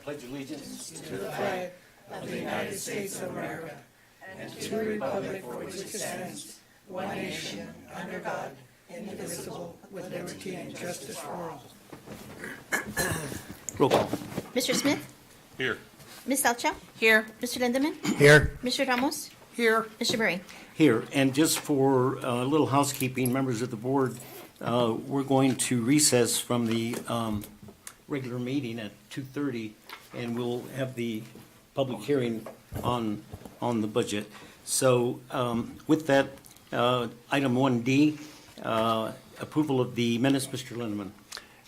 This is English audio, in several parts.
pledge allegiance to the flag of the United States of America and to the republic for which it stands, one nation, under God, indivisible, with liberty and justice for all. Roll call. Mr. Smith? Here. Ms. Salcha? Here. Mr. Lindemann? Here. Mr. Ramos? Here. Mr. Murray? Here, and just for a little housekeeping, members of the board, we're going to recess from the regular meeting at 2:30, and we'll have the public hearing on the budget. So with that, item 1D, approval of the minutes, Mr. Lindemann.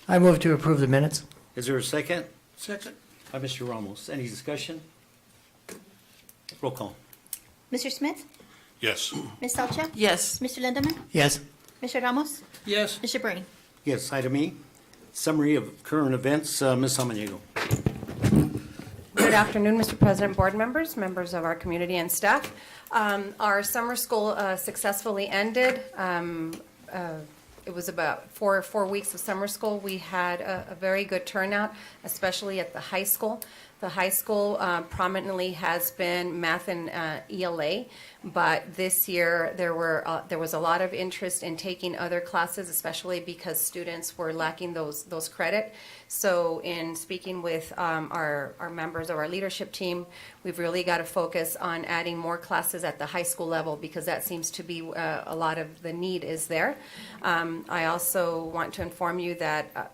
I move to approve the minutes. Is there a second? Second. By Mr. Ramos. Any discussion? Roll call. Mr. Smith? Yes. Ms. Salcha? Yes. Mr. Lindemann? Yes. Mr. Ramos? Yes. Mr. Murray? Yes, item E, summary of current events, Ms. Samaniego. Good afternoon, Mr. President, board members, members of our community and staff. Our summer school successfully ended. It was about four weeks of summer school. We had a very good turnout, especially at the high school. The high school prominently has been math and ELA, but this year there was a lot of interest in taking other classes, especially because students were lacking those credit. So in speaking with our members of our leadership team, we've really got to focus on adding more classes at the high school level because that seems to be a lot of the need is there. I also want to inform you that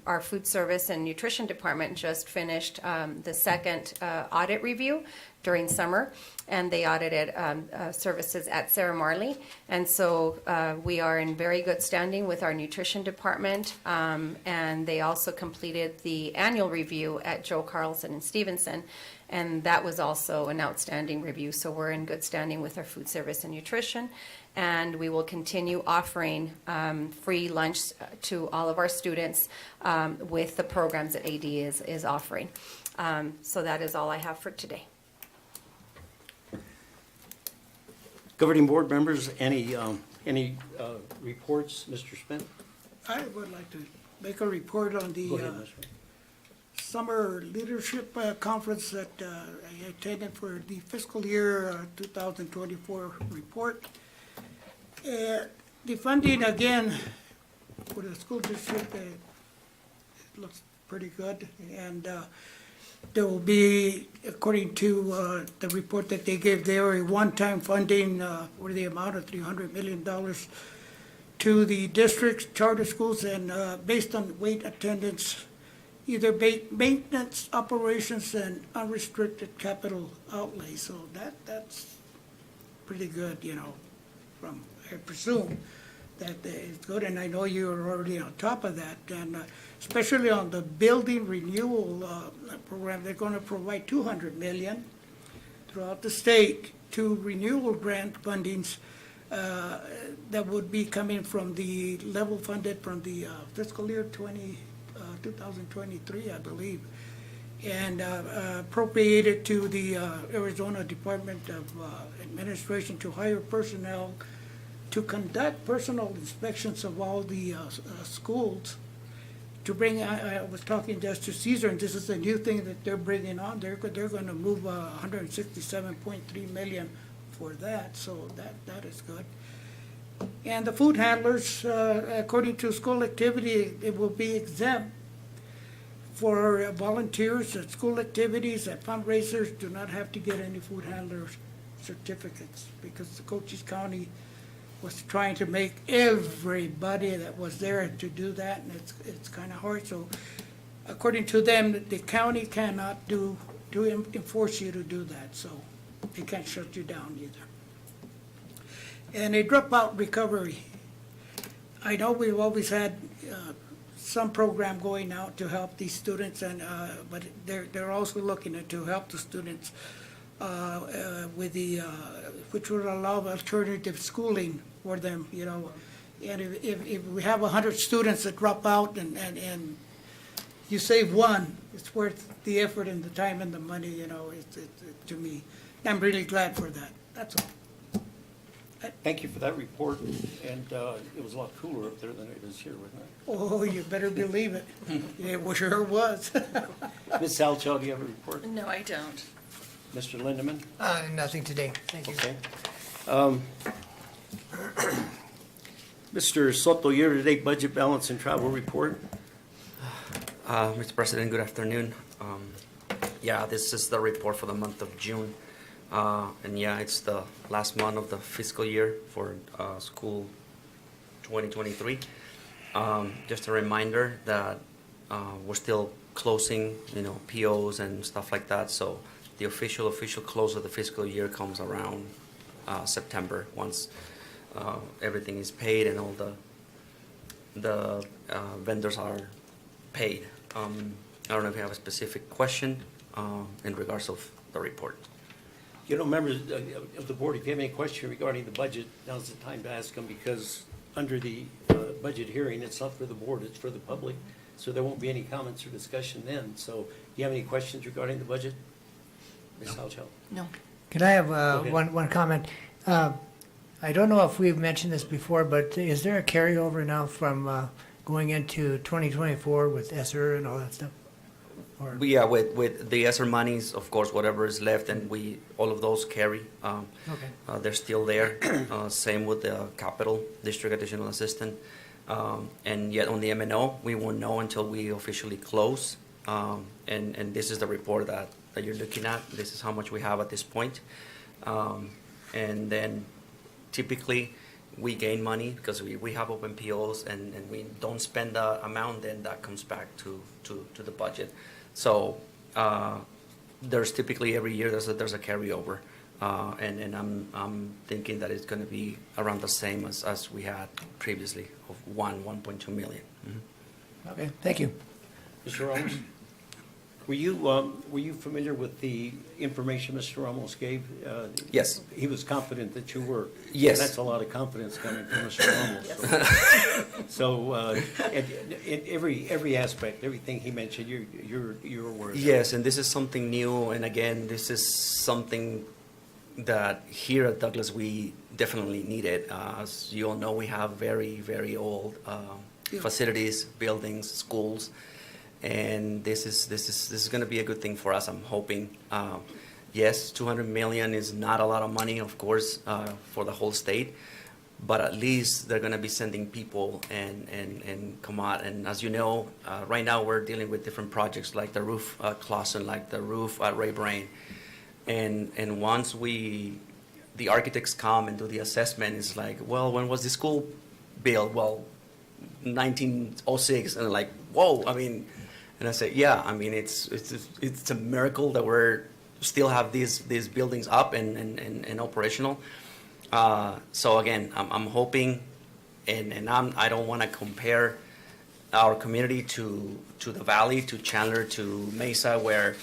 our food service and nutrition department just finished the second audit review during summer, and they audited services at Sarah Marley. And so we are in very good standing with our nutrition department, and they also completed the annual review at Joe Carlson and Stevenson, and that was also an outstanding review. So we're in good standing with our food service and nutrition, and we will continue offering free lunch to all of our students with the programs that AD is offering. So that is all I have for today. Governing board members, any reports, Mr. Smith? I would like to make a report on the Go ahead, Mr. summer leadership conference that I attended for the fiscal year 2024 report. The funding, again, for the school district, it looks pretty good. And there will be, according to the report that they gave there, a one-time funding for the amount of $300 million to the district's charter schools, and based on weight attendance, either maintenance operations and unrestricted capital outlay. So that's pretty good, from, I presume that is good, and I know you're already on top of that. And especially on the building renewal program, they're going to provide $200 million throughout the state to renewal grant fundings that would be coming from the level funded from the fiscal year 2023, I believe, and appropriated to the Arizona Department of Administration to hire personnel to conduct personal inspections of all the schools. To bring, I was talking just to Caesar, and this is a new thing that they're bringing on. They're going to move 167.3 million for that, so that is good. And the food handlers, according to school activity, it will be exempt for volunteers at school activities, at fundraisers, do not have to get any food handler certificates, because the Cochise County was trying to make everybody that was there to do that, and it's kind of hard. So according to them, the county cannot enforce you to do that, so they can't shut you down either. And a dropout recovery. I know we've always had some program going out to help these students, and but they're also looking to help the students with the which would allow alternative schooling for them, And if we have 100 students that drop out and you save one, it's worth the effort and the time and the money, to me. I'm really glad for that. That's all. Thank you for that report, and it was a lot cooler up there than it is here, wasn't it? Oh, you better believe it. It sure was. Ms. Salchow, do you have a report? No, I don't. Mr. Lindeman? Nothing today. Thank you. Okay. Mr. Soto, year-to-date budget balance and travel report? Mr. President, good afternoon. Yeah, this is the report for the month of June. And yeah, it's the last month of the fiscal year for school 2023. Just a reminder that we're still closing, POs and stuff like that. So the official close of the fiscal year comes around September, once everything is paid and all the vendors are paid. I don't know if you have a specific question in regards of the report. Members of the board, if you have any question regarding the budget, now's the time to ask them, because under the budget hearing, it's not for the board, it's for the public, so there won't be any comments or discussion then. So do you have any questions regarding the budget? Ms. Salchow? No. Could I have ahead. one comment? I don't know if we've mentioned this before, but is there a carryover now from going into 2024 with ESSER and all that stuff? Or, But yeah, with the ESSER monies, of course, whatever is left, and all of those carry. okay. They're still there. Same with the capital district additional assistant. And yet on the M&O, we won't know until we officially close. And this is the report that you're looking at. This is how much we have at this point. And then typically we gain money because we have open POs, and we don't spend that amount, then that comes back to the budget. So there's typically every year there's a carryover, and I'm thinking that it's going to be around the same as we had previously of 1.2 million. Mhm. Okay, thank you. Mr. Ramos? Were you familiar with the information Mr. Ramos gave? Yes. He was confident that you were. Yes. That's a lot of confidence coming from Mr. Ramos. So, in every aspect, everything he mentioned, you're aware of that. Yes, and this is something new, and again, this is something that here at Douglas we definitely need it. As you all know, we have very, very old facilities, buildings, schools, and this is going to be a good thing for us. I'm hoping. Yes, 200 million is not a lot of money, of course, for the whole state, but at least they're going to be sending people and come out. And as you know, right now we're dealing with different projects like the roof at Clausen, like the roof at Ray Brain. And once the architects come and do the assessment, it's like, well, when was the school built? Well, 1906. And like, whoa, I mean, and I say, yeah, I mean, it's a miracle that we're still have these buildings up and operational. So again, I'm hoping, and I don't want to compare our community to the Valley, to Chandler, to Mesa, where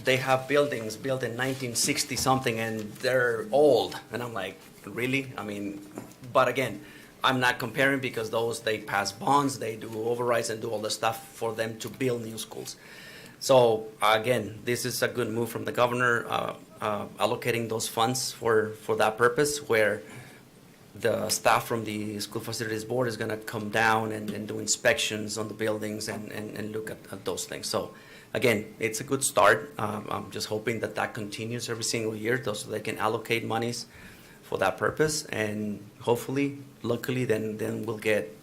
they have buildings built in 1960 something and they're old. And I'm like, really? I mean, but again, I'm not comparing because they pass bonds, they do overrides and do all the stuff for them to build new schools. So again, this is a good move from the governor, allocating those funds for that purpose, where the staff from the School Facilities Board is going to come down and do inspections on the buildings and look at those things. So again, it's a good start. I'm just hoping that continues every single year, so they can allocate monies for that purpose, and hopefully, luckily, then we'll get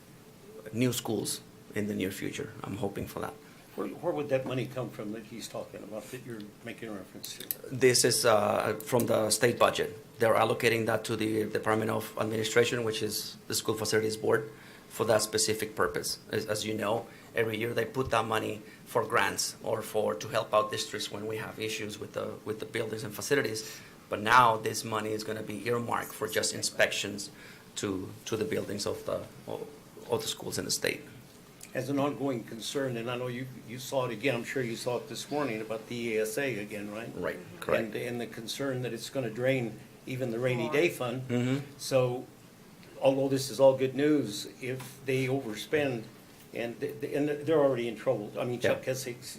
new schools in the near future. I'm hoping for that. Where would that money come from that he's talking about, that you're making reference to? This is from the state budget. They're allocating that to the Department of Administration, which is the School Facilities Board, for that specific purpose. As you know, every year they put that money for grants or to help out districts when we have issues with the buildings and facilities. But now this money is going to be earmarked for just inspections to the buildings of the schools in the state. As an ongoing concern, and I know you saw it again, I'm sure you saw it this morning about the EASA again, right? Right, correct. And the concern that it's going to drain even the rainy day fund. Mm-hmm. So although this is all good news, if they overspend, and they're already in trouble. I mean, Chuck Essex,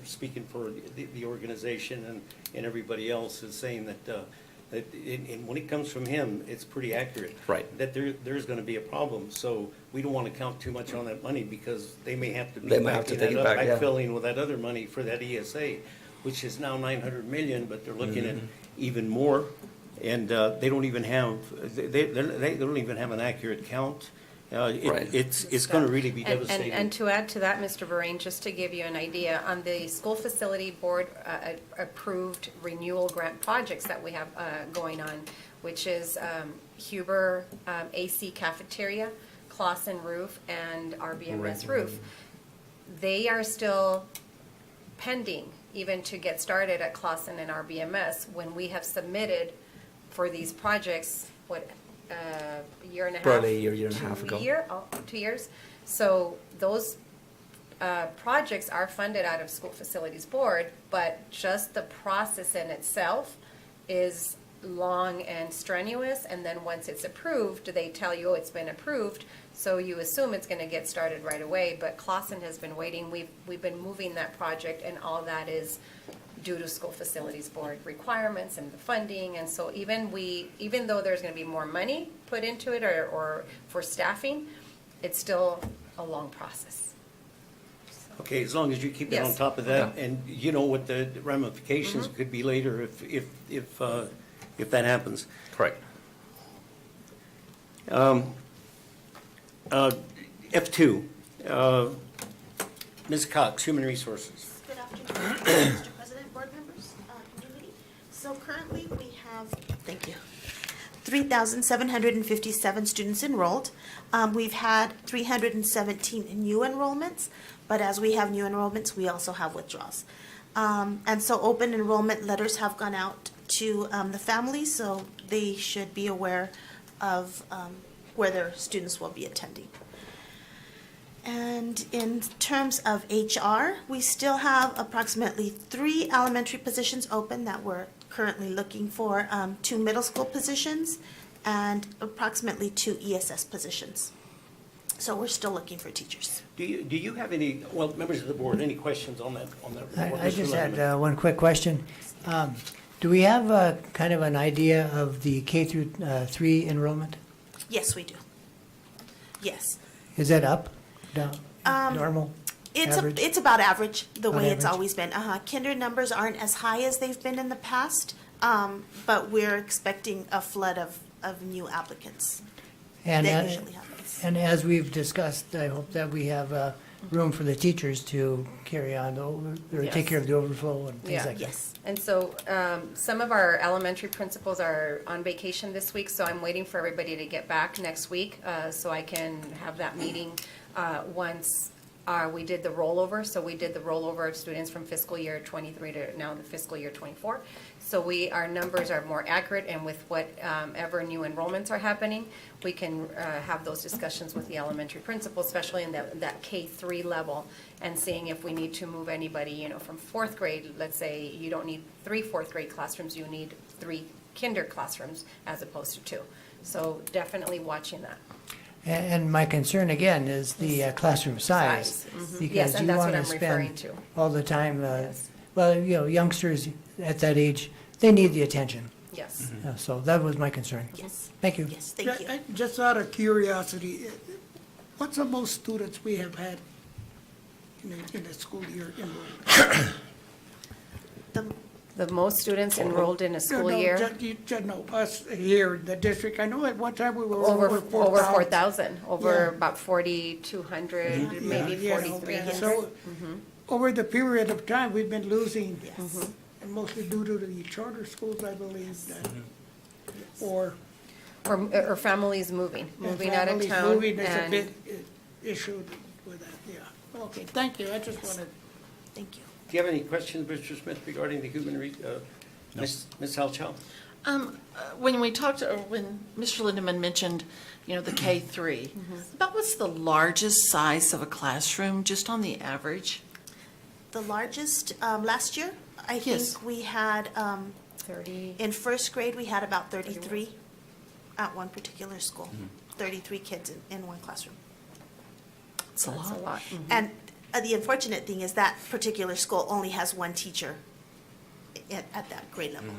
speaking for the organization and everybody else, is saying that And when it comes from him, it's pretty accurate. Right. That there's gonna be a problem, so we don't wanna count too much on that money, because they may have to be They might have to backing take that it up, back, yeah. backfilling with that other money for that ESA, which is now 900 million, but they're looking at even more. And they don't even have, they don't even have an accurate count. Right. It's gonna really be devastating. And to add to that, Mr. Vereen, just to give you an idea, on the school facility board approved renewal grant projects that we have going on, which is Huber AC cafeteria, Clausen roof, and RBMS roof. They are still pending even to get started at Clausen and RBMS when we have submitted for these projects, a year and a half? Probably a year and a half ago. 2 years. So those projects are funded out of School Facilities Board, but just the process in itself is long and strenuous, and then once it's approved, they tell you, oh, it's been approved, so you assume it's gonna get started right away, but Clausen has been waiting, we've been moving that project, and all that is due to School Facilities Board requirements and the funding, and so even though there's gonna be more money put into it, or for staffing, it's still a long process. Okay, as long as you keep it on Yes. top of that, and you know what the ramifications could be later if that happens. Correct. F2, Ms. Cox, Human Resources. Good afternoon, Mr. President, board members, community. So currently, we have, thank you, 3,757 students enrolled. We've had 317 new enrollments, but as we have new enrollments, we also have withdrawals. And so open enrollment letters have gone out to the families, so they should be aware of where their students will be attending. And in terms of HR, we still have approximately 3 elementary positions open that we're currently looking for, 2 middle school positions, and approximately 2 ESS positions. So we're still looking for teachers. Do you have any, well, members of the board, any questions on that report? I Mr. just Letterman? had one quick question. Do we have kind of an idea of the K through 3 enrollment? Yes, we do. Yes. Is that up, down, normal, average? It's about average, the About way it's average? always been. Kinder numbers aren't as high as they've been in the past, but we're expecting a flood of new applicants. And, That usually happens. And as we've discussed, I hope that we have room for the teachers to carry on, or take Yes. care of the overflow and things Yeah. like that. Yes. And so some of our elementary principals are on vacation this week, so I'm waiting for everybody to get back next week so I can have that meeting once we did the rollover. So we did the rollover of students from fiscal year 23 to now the fiscal year 24. So our numbers are more accurate, and with whatever new enrollments are happening, we can have those discussions with the elementary principals, especially in that K-3 level, and seeing if we need to move anybody, from 4th grade. Let's say you don't need 3 4th grade classrooms, you need 3 kinder classrooms as opposed to 2. So definitely watching that. And my concern again is the classroom size. Size, mhm. Yes, Because and you that's want what to I'm referring spend to. all the time, Yes. well, youngsters at that age, they need the attention. Yes. So that was my concern. Yes. Thank you. Yes, thank you. Just out of curiosity, what's the most students we have had in the school year enrolled? The most students enrolled in a school No, year, No, us here, the district, I know at one time we were over over 4,000. 4,000, over Yeah. about 4,200, maybe Yeah, 4300. So, over the period of time, we've been losing, Yes. and mostly due to the charter schools, I believe, or Or families moving out of families town. moving is a and- big issue with that, yeah. Okay, thank you, I just wanted. Thank you. Do you have any questions, Mr. Smith, regarding the Ms. Halchow? When we talked, or when Mr. Lindeman mentioned, the K-3, about what's the largest size of a classroom, just on the average? The largest, last year, I Yes. think we had, 30, in 1st grade, we had about 33 at one particular school. 33 kids in one classroom. It's a that's a lot. lot. And the unfortunate thing is that particular school only has one teacher at that grade level.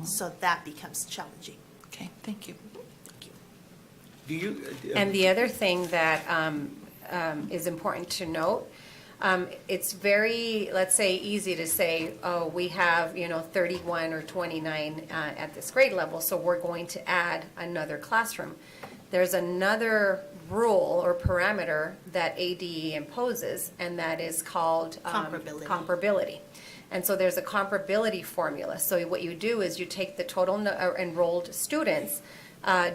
So that becomes challenging. Okay, thank you. Do you? And the other thing that is important to note, it's very, let's say, easy to say, oh, we have, 31 or 29 at this grade level, so we're going to add another classroom. There's another rule or parameter that ADE imposes, and that is called comparability. And so there's a comparability formula. So what you do is you take the total enrolled students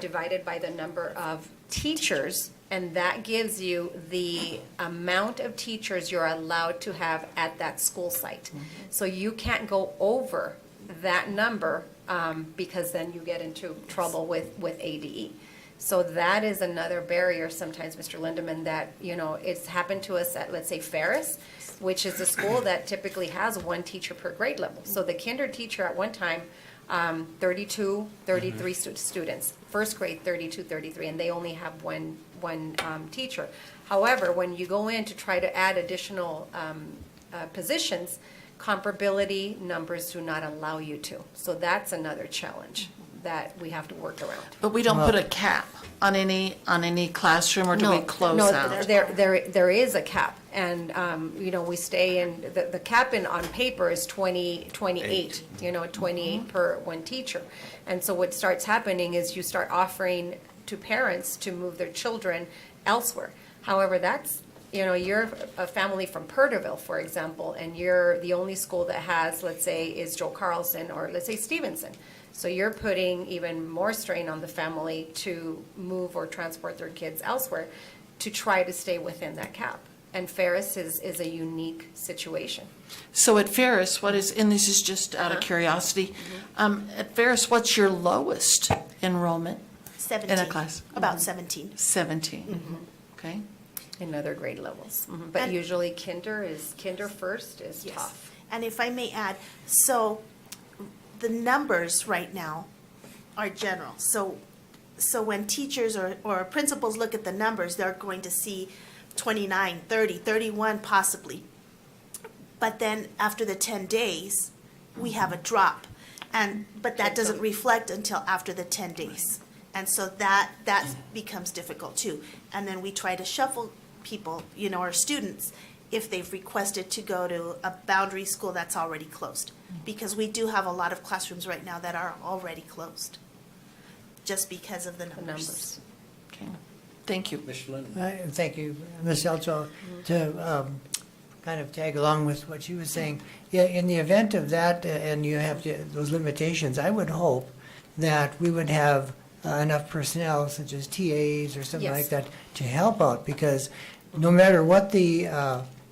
divided by the number of teachers, and that gives you the amount of teachers you're allowed to have at that school site. So you can't go over that number because then you get into trouble with ADE. So that is another barrier sometimes, Mr. Lindeman, that, it's happened to us at, let's say, Ferris, which is a school that typically has one teacher per grade level. So the kinder teacher at one time, 32, 33 students. First grade, 32, 33, and they only have one teacher. However, when you go in to try to add additional positions, comparability numbers do not allow you to. So that's another challenge that we have to work around. But we don't put a cap on any classroom, or do we close out? There is a cap, and, we stay in, the cap on paper is 28, 28 per one teacher. And so what starts happening is you start offering to parents to move their children elsewhere. However, that's, you're a family from Purterville, for example, and you're the only school that has, let's say, is Joe Carlson, or let's say Stevenson. So you're putting even more strain on the family to move or transport their kids elsewhere to try to stay within that cap. And Ferris is a unique situation. So at Ferris, and this is just out of curiosity, at Ferris, what's your lowest enrollment 17. in a class? About 17. 17. Okay. In other grade levels. But And- usually kinder first is Yes. tough. And if I may add, so the numbers right now are general. So when teachers or principals look at the numbers, they're going to see 29, 30, 31 possibly. But then after the 10 days, we have a drop. But that doesn't reflect until after the 10 days. And so that becomes difficult too. And then we try to shuffle people, our students, if they've requested to go to a boundary school that's already closed. Because we do have a lot of classrooms right now that are already closed, just because of the The numbers. numbers. Okay. Thank you. Mr. Linden? Thank you, Ms. Elcho. To kind of tag along with what she was saying, yeah, in the event of that, and you have those limitations, I would hope that we would have enough personnel, such as TAs or something Yes. like that, to help out, because no matter what the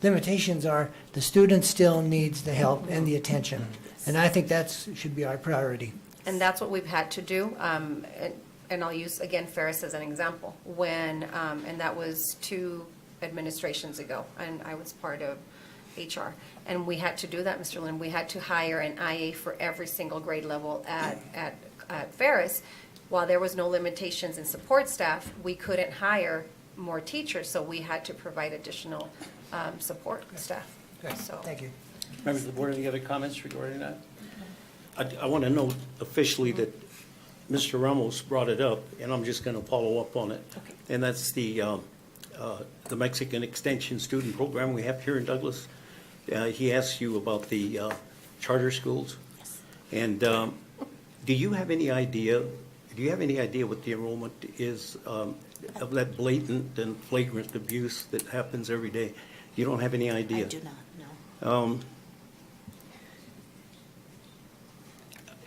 limitations are, the student still needs the help and the attention. And I think that should be our priority. And that's what we've had to do. And I'll use, again, Ferris as an example. When, and that was 2 administrations ago, and I was part of HR. And we had to do that, Mr. Lynn. We had to hire an IA for every single grade level at Ferris. While there was no limitations in support staff, we couldn't hire more teachers, so we had to provide additional support staff. Good, So- thank you. Members of the board, any other comments regarding that? I want to note officially that Mr. Ramos brought it up, and I'm just going to follow up on it. Okay. And that's the Mexican Extension Student Program we have here in Douglas. He asked you about the charter schools. And do you have any idea what the enrollment is of that blatant and flagrant abuse that happens every day? You don't have any idea? I do not, no.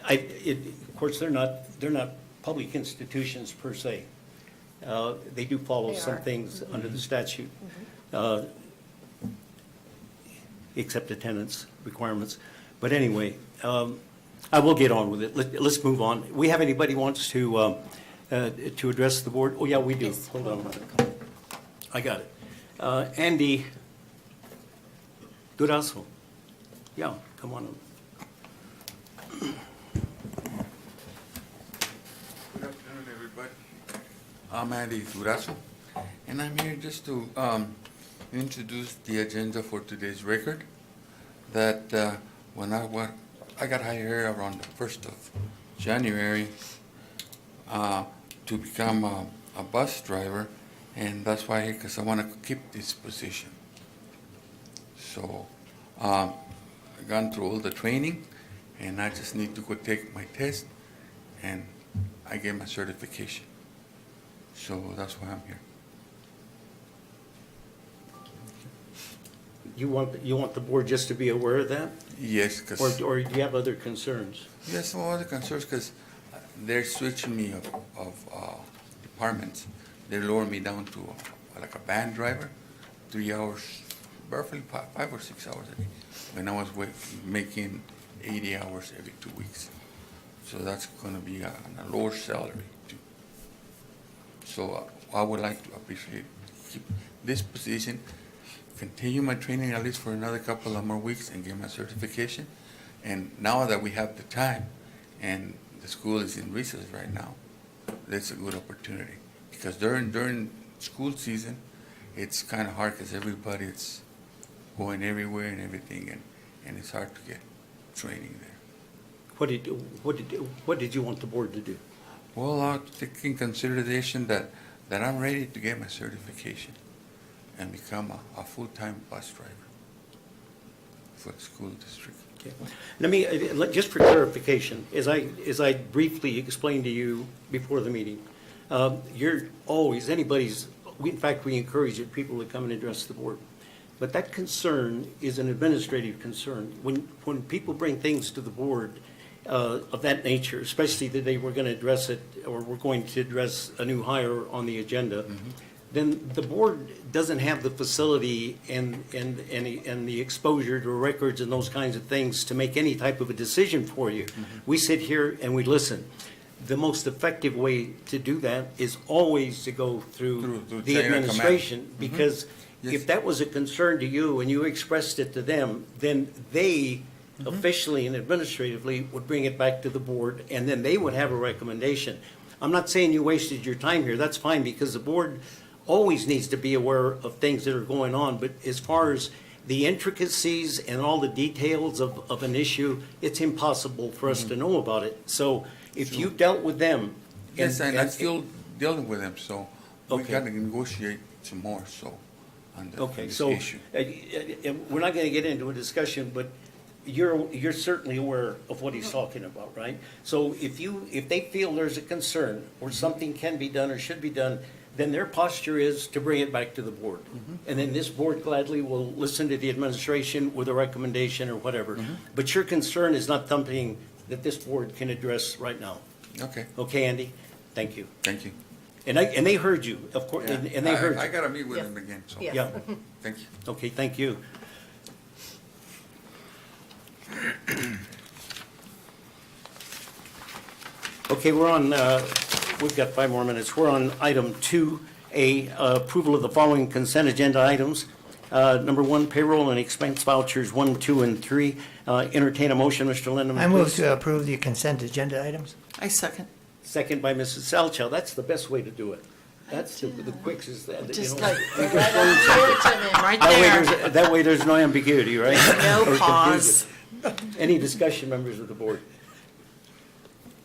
Of course, they're not public institutions per se. They do follow They some are. things under the statute, except attendance requirements. But anyway, I will get on with it. Let's move on. We have anybody wants to address the board? Oh, yeah, we do. Yes. Hold on. I got it. Andy Durazo. Yeah, come on. Good afternoon, everybody. I'm Andy Durazo, and I'm here just to introduce the agenda for today's record. That when I I got hired here around the 1st of January to become a bus driver, and that's why, because I want to keep this position. So I've gone through all the training, and I just need to go take my test, and I get my certification. So that's why I'm here. You want the board just to be aware of that? Yes, because Or do you have other concerns? yes, some other concerns, because they're switching me of departments. They lower me down to like a van driver, 3 hours, roughly 5 or 6 hours a day, when I was making 80 hours every 2 weeks. So that's going to be on a lower salary too. So I would like to appreciate, keep this position, continue my training at least for another couple of more weeks and get my certification. And now that we have the time and the school is in recess right now, that's a good opportunity. Because during school season, it's kind of hard because everybody is going everywhere and everything, and it's hard to get training there. What did you want the board to do? Well, I'll take in consideration that I'm ready to get my certification and become a full-time bus driver for the school district. Okay. Let me, just for clarification, as I briefly explained to you before the meeting, you're always, in fact, we encourage people to come and address the board. But that concern is an administrative concern. When people bring things to the board of that nature, especially that they were going to address it, or we're going to address a new hire on the agenda, then the board doesn't have the facility and the exposure to records and those kinds of things to make any type of a decision for you. We sit here and we listen. The most effective way to do that is always to go through Through the chain of command. administration, because Yes. if that was a concern to you and you expressed it to them, then they officially and administratively would bring it back to the board, and then they would have a recommendation. I'm not saying you wasted your time here, that's fine, because the board always needs to be aware of things that are going on, but as far as the intricacies and all the details of an issue, it's impossible for us to know about it. So if you dealt with them. Yes, and I'm still dealing with them, so we Okay. got to negotiate some more, so, on Okay, this so, issue. we're not gonna get into a discussion, but you're certainly aware of what he's talking about, right? So if they feel there's a concern, or something can be done or should be done, then their posture is to bring it back to the board. And then this board gladly will listen to the administration with a recommendation or whatever. But your concern is not something that this board can address right now. Okay, Okay, Andy? Thank you. thank you. And they heard you, of course, Yeah. and they heard I you. got to meet with Yes. them again, so, Yes. Yeah, thank you. okay, thank you. Okay, we're on, we've got 5 more minutes. We're on item 2A, approval of the following consent agenda items. Number 1, payroll and expense vouchers 1, 2, and 3. Entertain a motion, Mr. Lindeman, I move please. to approve the consent agenda items. I second. Second by Mrs. Salchow. That's the best way to do it. That's the quickest. Just know. like, right That there. that way there's no ambiguity, right? No Or pause. confusion. Any discussion, members of the board?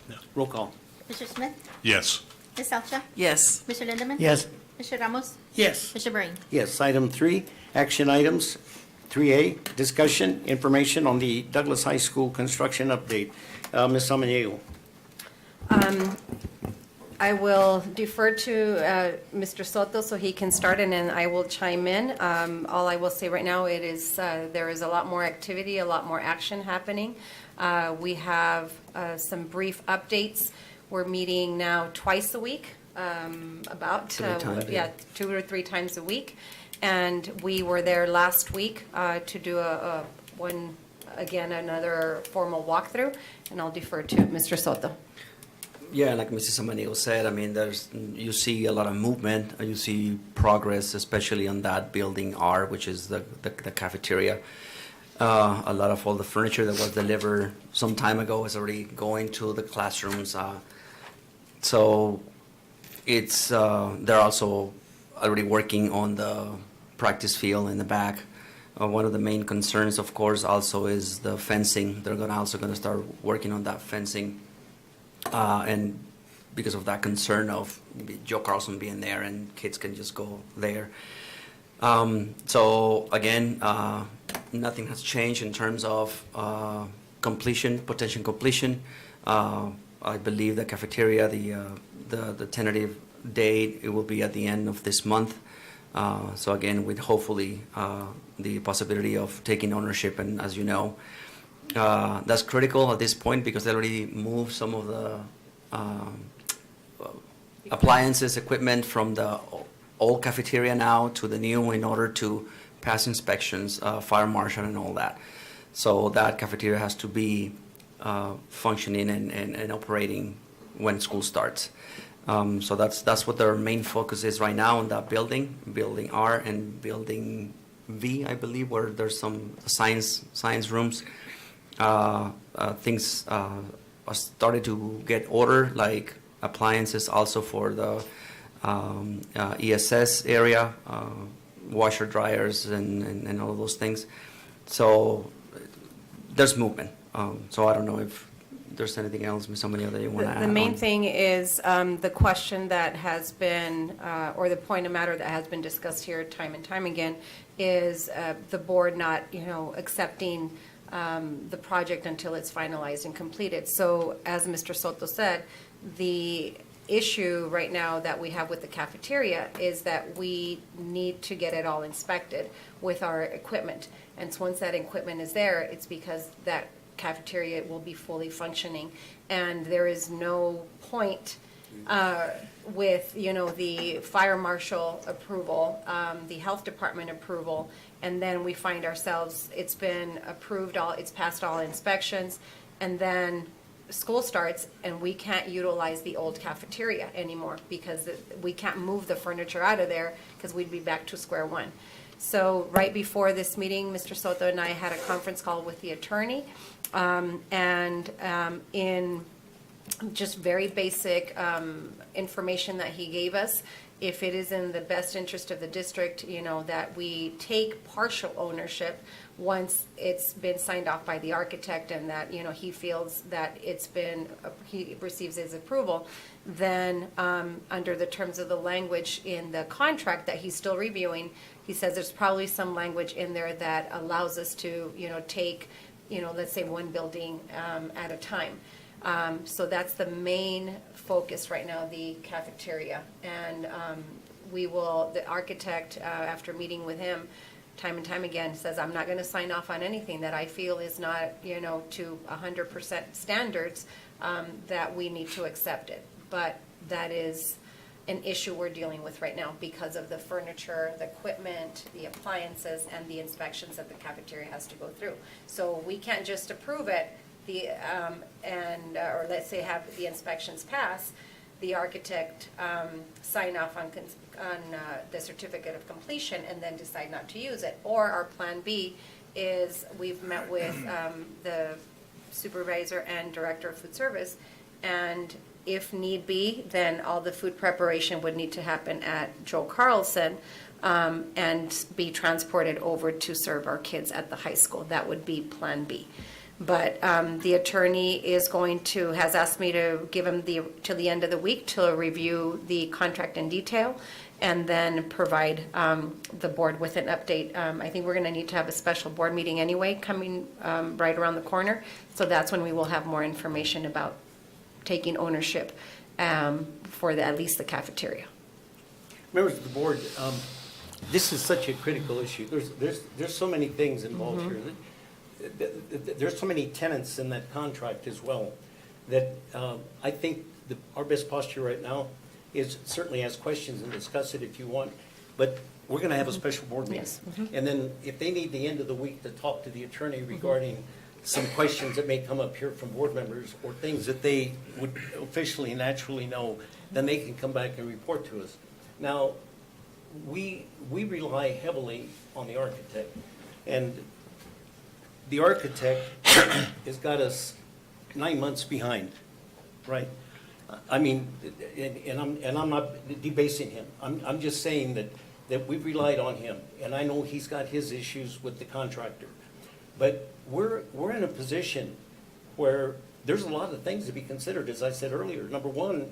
No. Roll call. Mr. Smith? Yes. Ms. Salcha? Yes. Mr. Lindemann? Yes. Mr. Ramos? Yes. Mr. Breen? Yes, item 3, action items. 3A, discussion, information on the Douglas High School construction update. Ms. Samaniego. I will defer to Mr. Soto so he can start, and then I will chime in. All I will say right now, there is a lot more activity, a lot more action happening. We have some brief updates. We're meeting now twice a week, about, 2 or 3 times a week. And we were there last week to do another formal walkthrough, and I'll defer to Mr. Soto. Yeah, like Mrs. Samaniego said, I mean, you see a lot of movement, you see progress, especially on that building R, which is the cafeteria. A lot of all the furniture that was delivered some time ago is already going to the classrooms. So they're also already working on the practice field in the back. One of the main concerns, of course, also is the fencing. They're also gonna start working on that fencing. And because of that concern of Joe Carlson being there and kids can just go there. So again, nothing has changed in terms of completion, potential completion. I believe the cafeteria, the tentative date, it will be at the end of this month. So again, with hopefully the possibility of taking ownership, and as you know, that's critical at this point because they already moved some of the appliances, equipment from the old cafeteria now to the new in order to pass inspections, fire marshal and all that. So that cafeteria has to be functioning and operating when school starts. So that's what their main focus is right now in that building, building R and building V, I believe, where there's some science rooms. Things are started to get ordered, like appliances also for the ESS area, washer dryers and all of those things. So there's movement. So I don't know if there's anything else, Ms. Amelia, that you want to add The main on. thing is the question that has been, or the point of matter that has been discussed here time and time again, is the board not, accepting the project until it's finalized and completed. So as Mr. Soto said, the issue right now that we have with the cafeteria is that we need to get it all inspected with our equipment. And so once that equipment is there, it's because that cafeteria will be fully functioning. And there is no point with, the fire marshal approval, the health department approval, and then we find ourselves, it's been approved, it's passed all inspections, and then school starts and we can't utilize the old cafeteria anymore because we can't move the furniture out of there because we'd be back to square one. So right before this meeting, Mr. Soto and I had a conference call with the attorney, in just very basic information that he gave us, if it is in the best interest of the district, that we take partial ownership once it's been signed off by the architect and that, he feels that he receives his approval, then under the terms of the language in the contract that he's still reviewing, he says there's probably some language in there that allows us to, take, let's say one building at a time. So that's the main focus right now, the cafeteria. And the architect, after meeting with him time and time again, says, I'm not going to sign off on anything that I feel is not, to 100% standards, that we need to accept it. But that is an issue we're dealing with right now because of the furniture, the equipment, the appliances, and the inspections that the cafeteria has to go through. So we can't just approve it, or let's say have the inspections pass, the architect sign off on the certificate of completion and then decide not to use it. Or our plan B is we've met with the supervisor and director of food service, and if need be, then all the food preparation would need to happen at Joe Carlson and be transported over to serve our kids at the high school. That would be plan B. But the attorney has asked me to give him till the end of the week to review the contract in detail and then provide the board with an update. I think we're going to need to have a special board meeting anyway coming right around the corner. So that's when we will have more information about taking ownership for at least the cafeteria. Members of the board, this is such a critical issue. There's so many things involved here. There's so many tenants in that contract as well that I think our best posture right now is certainly ask questions and discuss it if you want, but we're going to have a special board meeting. Yes. And then if they need the end of the week to talk to the attorney regarding some questions that may come up here from board members or things that they would officially naturally know, then they can come back and report to us. Now, we rely heavily on the architect, and the architect has got us 9 months behind, right? I mean, and I'm not debasing him. I'm just saying that that we've relied on him, and I know he's got his issues with the contractor. But we're in a position where there's a lot of things to be considered, as I said earlier. Number one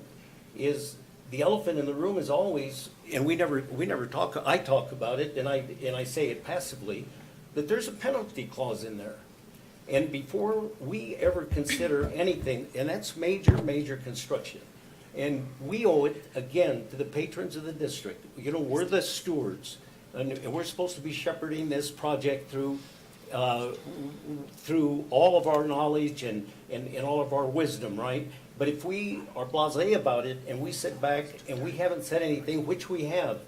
is the elephant in the room is always, and we never talk, I talk about it, and I say it passively, that there's a penalty clause in there. And before we ever consider anything, and that's major construction. And we owe it, again, to the patrons of the district. You know, we're the stewards, and we're supposed to be shepherding this project through all of our knowledge and all of our wisdom, right? But if we are blasé about it and we sit back and we haven't said anything, which we have,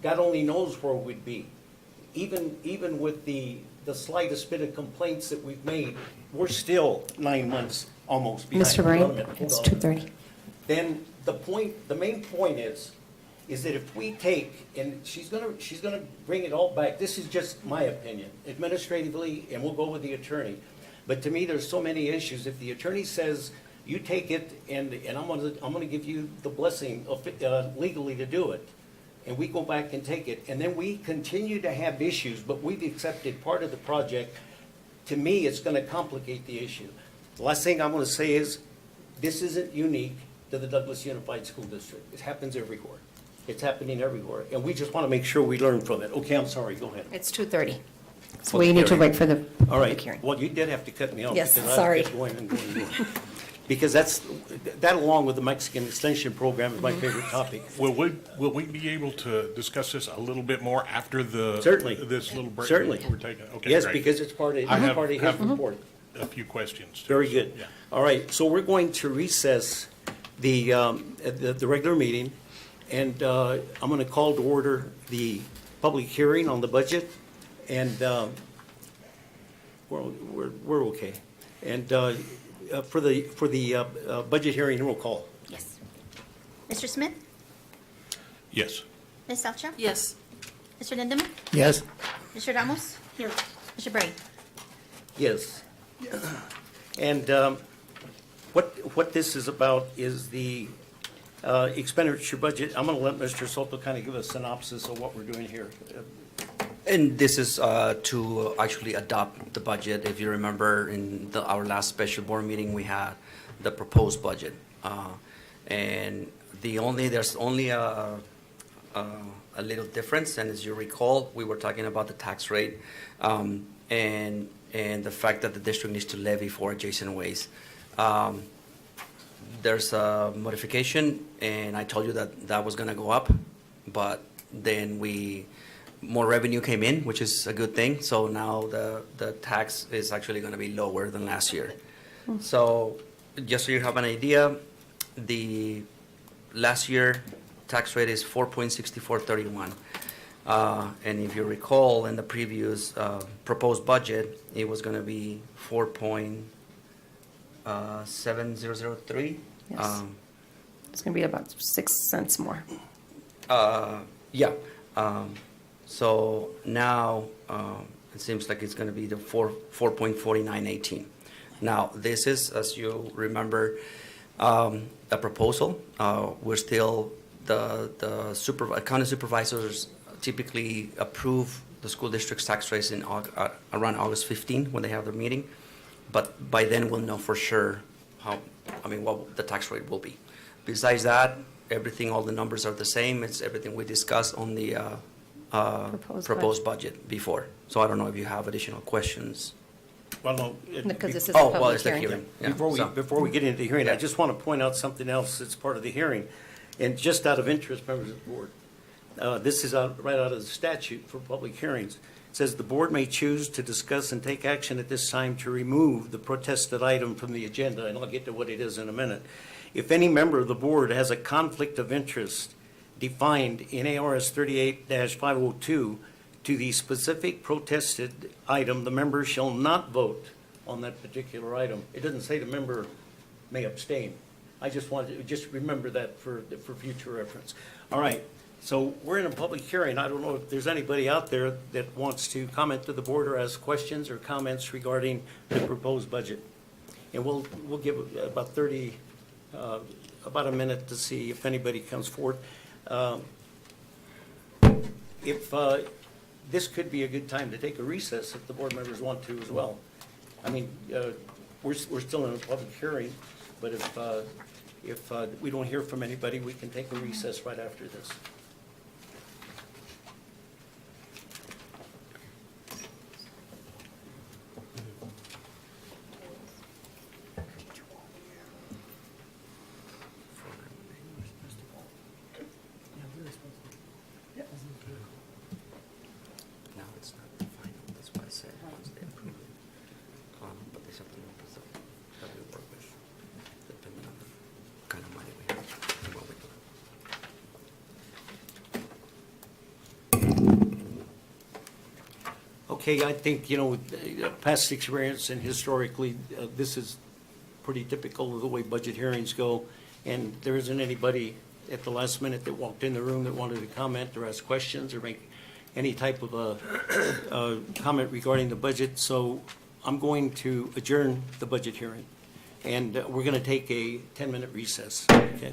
God only knows where we'd be. Even with the slightest bit of complaints that we've made, we're still 9 months almost behind. Mr. Hold on a Brain, minute, it's hold on. 2:30. Then the main point is that if we take, and she's gonna bring it all back, this is just my opinion, administratively, and we'll go with the attorney. But to me, there's so many issues. If the attorney says, you take it, and I'm gonna give you the blessing of, legally to do it, and we go back and take it, and then we continue to have issues, but we've accepted part of the project, to me, it's gonna complicate the issue. The last thing I'm gonna say is, this isn't unique to the Douglas Unified School District. It happens everywhere. It's happening everywhere, and we just want to make sure we learn from it. Okay, I'm sorry, go ahead. It's 2:30. So Public we need to hearing. wait for the All public right, hearing. well, you did have to cut me off. Yes, because I sorry. kept going and going and going. Because that along with the Mexican Extension Program is my favorite topic. Will we be able to discuss this a little bit more after Certainly. this little break? Certainly. We're taking, okay, Yes, great. because it's part of I have- his have- report. A few questions. too, Very so, good. yeah. All right, so we're going to recess the regular meeting, and I'm going to call to order the public hearing on the budget, and we're okay. And for the budget hearing, roll call. Yes. Mr. Smith? Yes. Ms. Salcha? Yes. Mr. Lindemann? Yes? Mr. Ramos? Here. Mr. Brain? Yes. And what this is about is the expenditure budget. I'm going to let Mr. Soto kind of give a synopsis of what we're doing here. And this is to actually adopt the budget. If you remember, in our last special board meeting, we had the proposed budget. And there's only a little difference, and as you recall, we were talking about the tax rate, and the fact that the district needs to levy for adjacent ways. There's a modification, and I told you that was gonna go up, but then more revenue came in, which is a good thing, so now the tax is actually gonna be lower than last year. So, just so you have an idea, the last year tax rate is 4.6431. And if you recall, in the previous proposed budget, it was going to be 4.7003. Yes. It's going to be about 6 cents more. Yeah. So now it seems like it's going to be the 4.4918. Now, this is, as you remember, a proposal. We're still, the county supervisors typically approve the school district's tax rates in around August 15 when they have their meeting. But by then, we'll know for sure what the tax rate will be. Besides that, everything, all the numbers are the same. It's everything we discussed on the proposed budget before. So I don't know if you have additional questions. Well, no. Because this is a public it's the hearing. hearing. Yeah, Before we get into the hearing, I Yeah. just want to point out something else that's part of the hearing. And just out of interest, members of the board, this is right out of the statute for public hearings. It says the board may choose to discuss and take action at this time to remove the protested item from the agenda, and I'll get to what it is in a minute. If any member of the board has a conflict of interest defined in ARS 38-502 to the specific protested item, the member shall not vote on that particular item. It doesn't say the member may abstain. I just wanted to just remember that for future reference. All right, so we're in a public hearing. I don't know if there's anybody out there that wants to comment to the board or ask questions or comments regarding the proposed budget. And we'll give about about a minute to see if anybody comes forward. if, this could be a good time to take a recess if the board members want to as well. I mean, we're still in a public hearing, but if we don't hear from anybody, we can take a recess right after this. No, it's not the final, that's why I said, once they approve it. But there's something else that we work with, depending on the kind of money we have and what we do. Okay, I think, with past experience and historically, this is pretty typical of the way budget hearings go. And there isn't anybody at the last minute that walked in the room that wanted to comment or ask questions or make any type of a comment regarding the budget. So I'm going to adjourn the budget hearing. And we're going to take a 10-minute recess. Okay.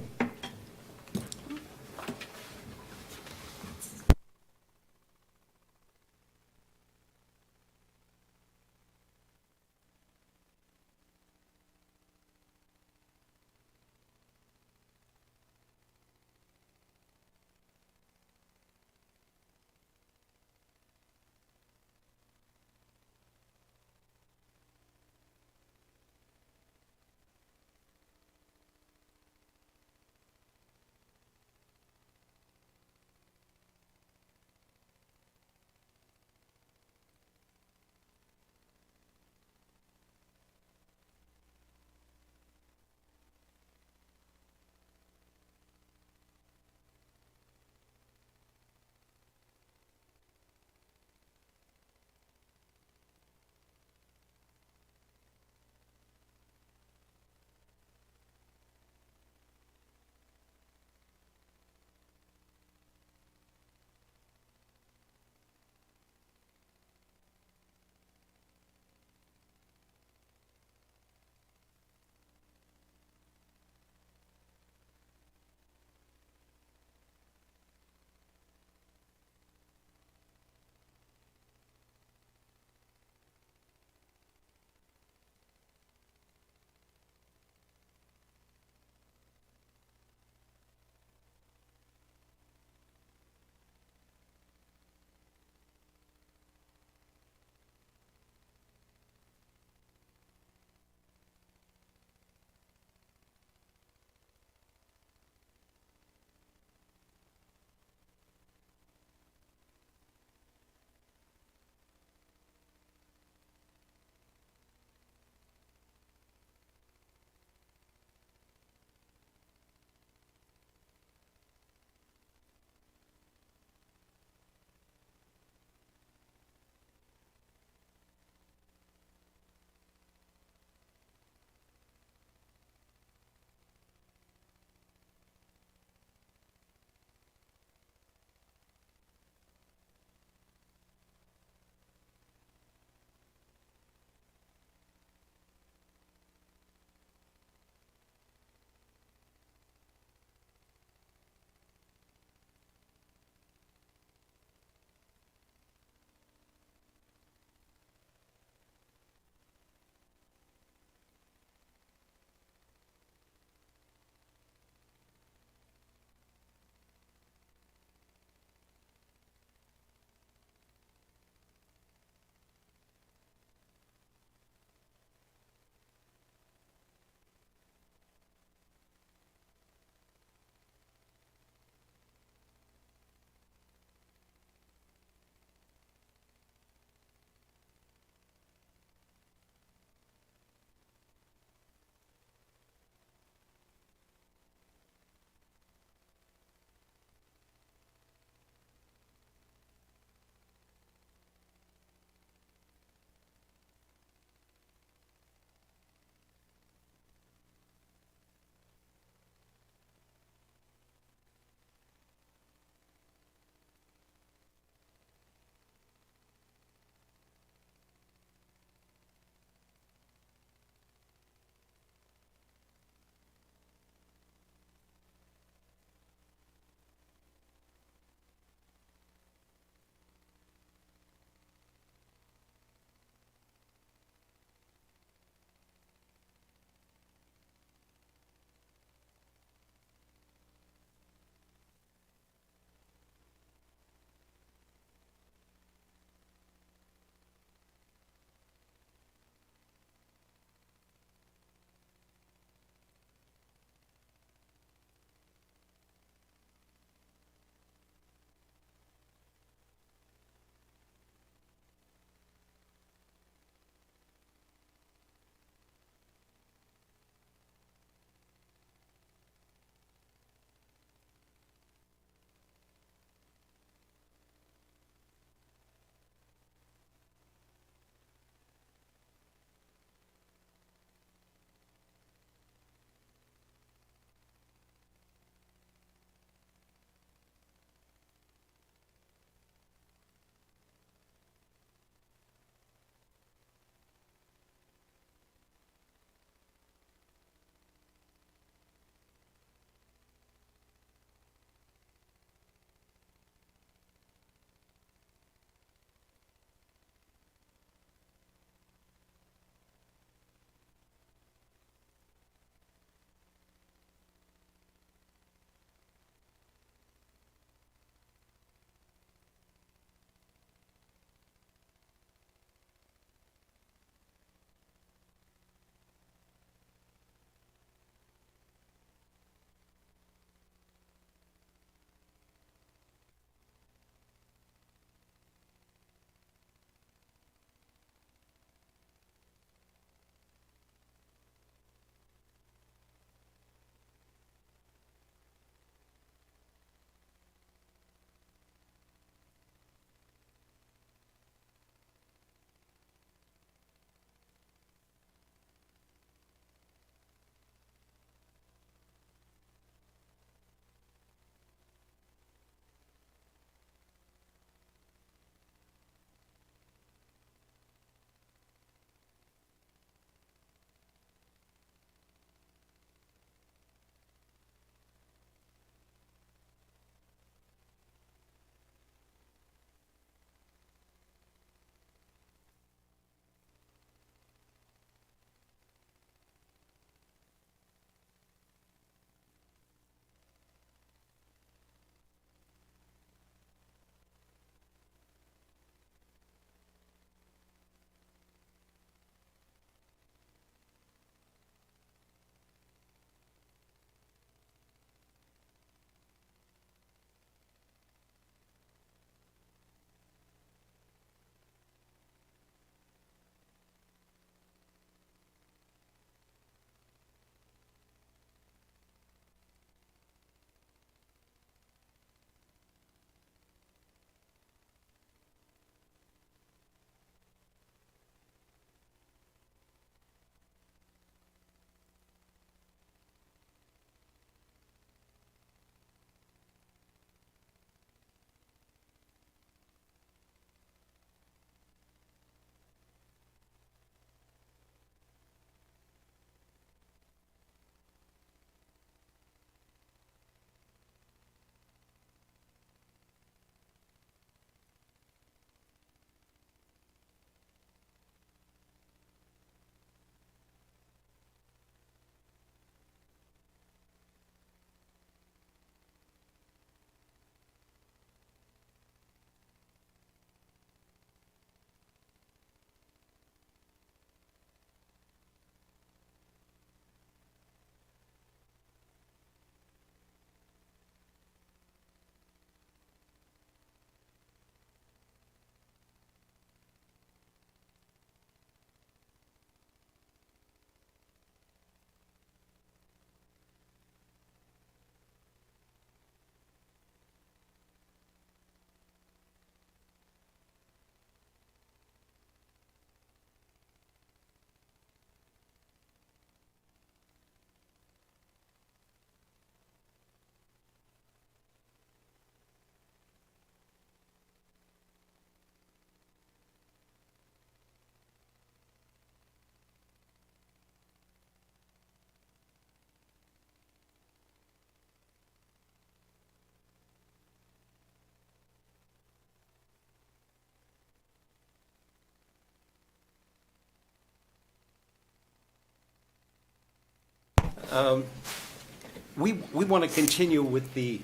we want to continue with the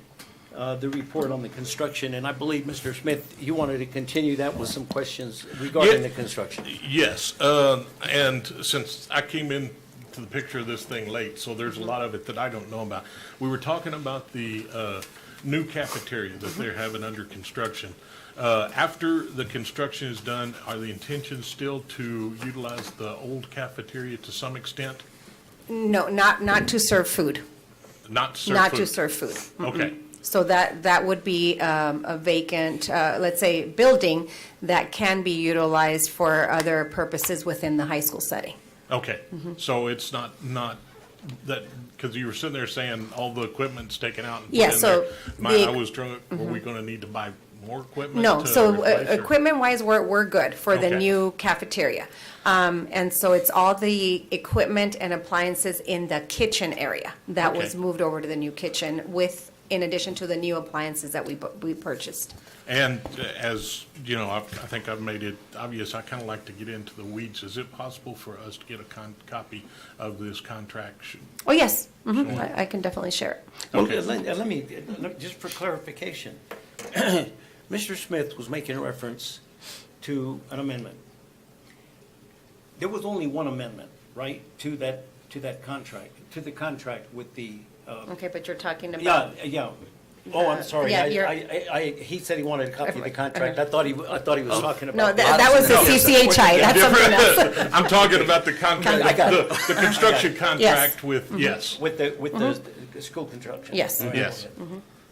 report on the construction, and I believe, Mr. Smith, you wanted to continue that with some questions regarding the construction. Yes, and since I came in to the picture of this thing late, so there's a lot of it that I don't know about. We were talking about the new cafeteria that they're having under construction. After the construction is done, are the intentions still to utilize the old cafeteria to some extent? No, not to serve food, Not to serve not food? to serve food. Okay, So that would be a vacant, let's say, building that can be utilized for other purposes within the high school setting. okay. So it's not that, because you were sitting there saying all the equipment's taken out and put Yeah, in so there. the- I was trying, were we going to need to buy more equipment? No, to so replace, or- equipment-wise, we're good for the Okay. new cafeteria. And so it's all the equipment and appliances in the kitchen area that was Okay. moved over to the new kitchen with, in addition to the new appliances that we purchased. And as, you know, I think I've made it obvious, I kind of like to get into the weeds. Is it possible for us to get a copy of this contract? Oh, yes, I can definitely share it. Well, Okay. let me, just for clarification, Mr. Smith was making reference to an amendment. There was only one amendment, right, to that contract, to the contract with the, Okay, but you're talking yeah, about, yeah. Oh, I'm sorry. Yeah, He said he wanted a copy of the contract. I thought he was talking about. no, that was the CCHI, that's something else. I'm talking about the contract, I got it. the construction contract with, yes. With the school construction. Yes. Yes.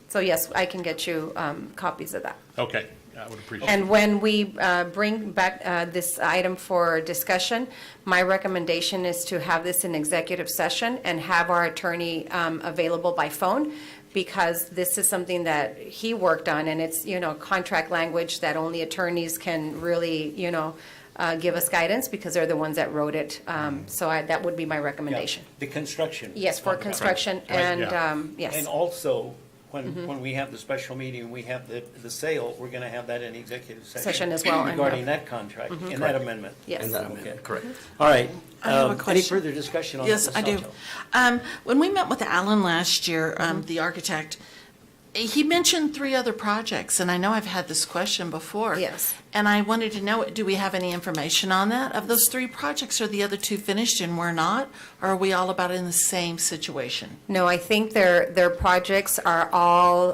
So yes, I can get you copies of that. Okay, I would appreciate it. And when we bring back this item for discussion, my recommendation is to have this in executive session and have our attorney available by phone, because this is something that he worked on, and it's, contract language that only attorneys can really, give us guidance, because they're the ones that wrote it. So that would be my Yeah, recommendation. the construction. Yes, for construction, Right, and, yeah. yes. And also, when we have the special meeting, we have the sale, we're going to have that in executive Session as well, and, regarding that contract, in that amendment. Yes. And that amendment, correct. All right. I have a Any question. further discussion on Yes, this? I do. When we met with Alan last year, the architect, he mentioned 3 other projects, and I know I've had this question before. Yes. And I wanted to know, do we have any information on that? Of those 3 projects, are the other 2 finished and we're not? Or are we all about in the same situation? No, I think their projects are all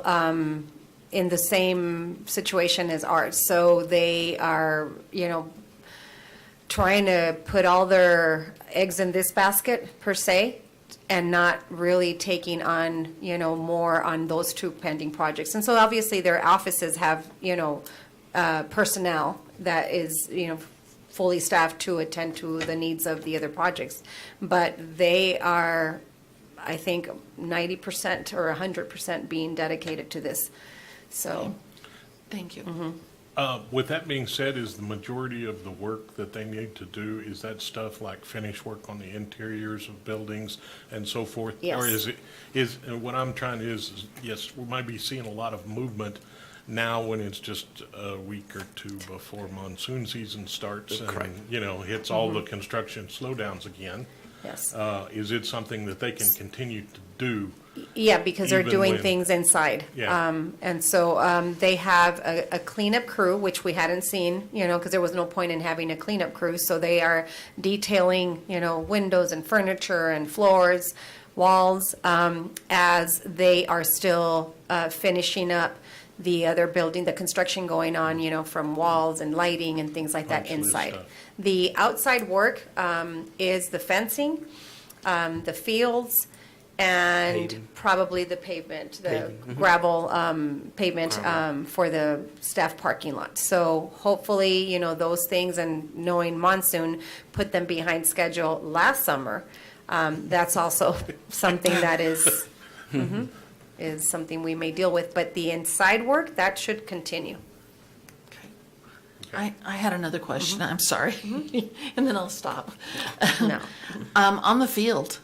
in the same situation as ours. So they are, trying to put all their eggs in this basket, per se, and not really taking on, more on those 2 pending projects. And so obviously their offices have, personnel that is, fully staffed to attend to the needs of the other projects. But they are, I think, 90% or 100% being dedicated to this. So, Thank you. With that being said, is the majority of the work that they need to do, is that stuff like finish work on the interiors of buildings and so forth? Yes. Or what I'm trying to yes, we might be seeing a lot of movement now when it's just a week or 2 before monsoon season starts Correct. and, hits all the construction slowdowns again. yes. Is it something that they can continue to do? Yeah, because they're Even doing when- things inside. Yeah. And so they have a cleanup crew, which we hadn't seen, because there was no point in having a cleanup crew. So they are detailing, windows and furniture and floors, walls, as they are still finishing up the other building, the construction going on, from walls and lighting and things like that Bunch of this inside. stuff. The outside work is the fencing, the fields, and Paving. probably the pavement, the Paving, gravel pavement for the staff parking lot. So hopefully, those things, and knowing monsoon put them behind schedule last summer, that's also something that is, is something we may deal with. But the inside work, that should continue. I had another question, I'm sorry, and then I'll stop. No. On the field,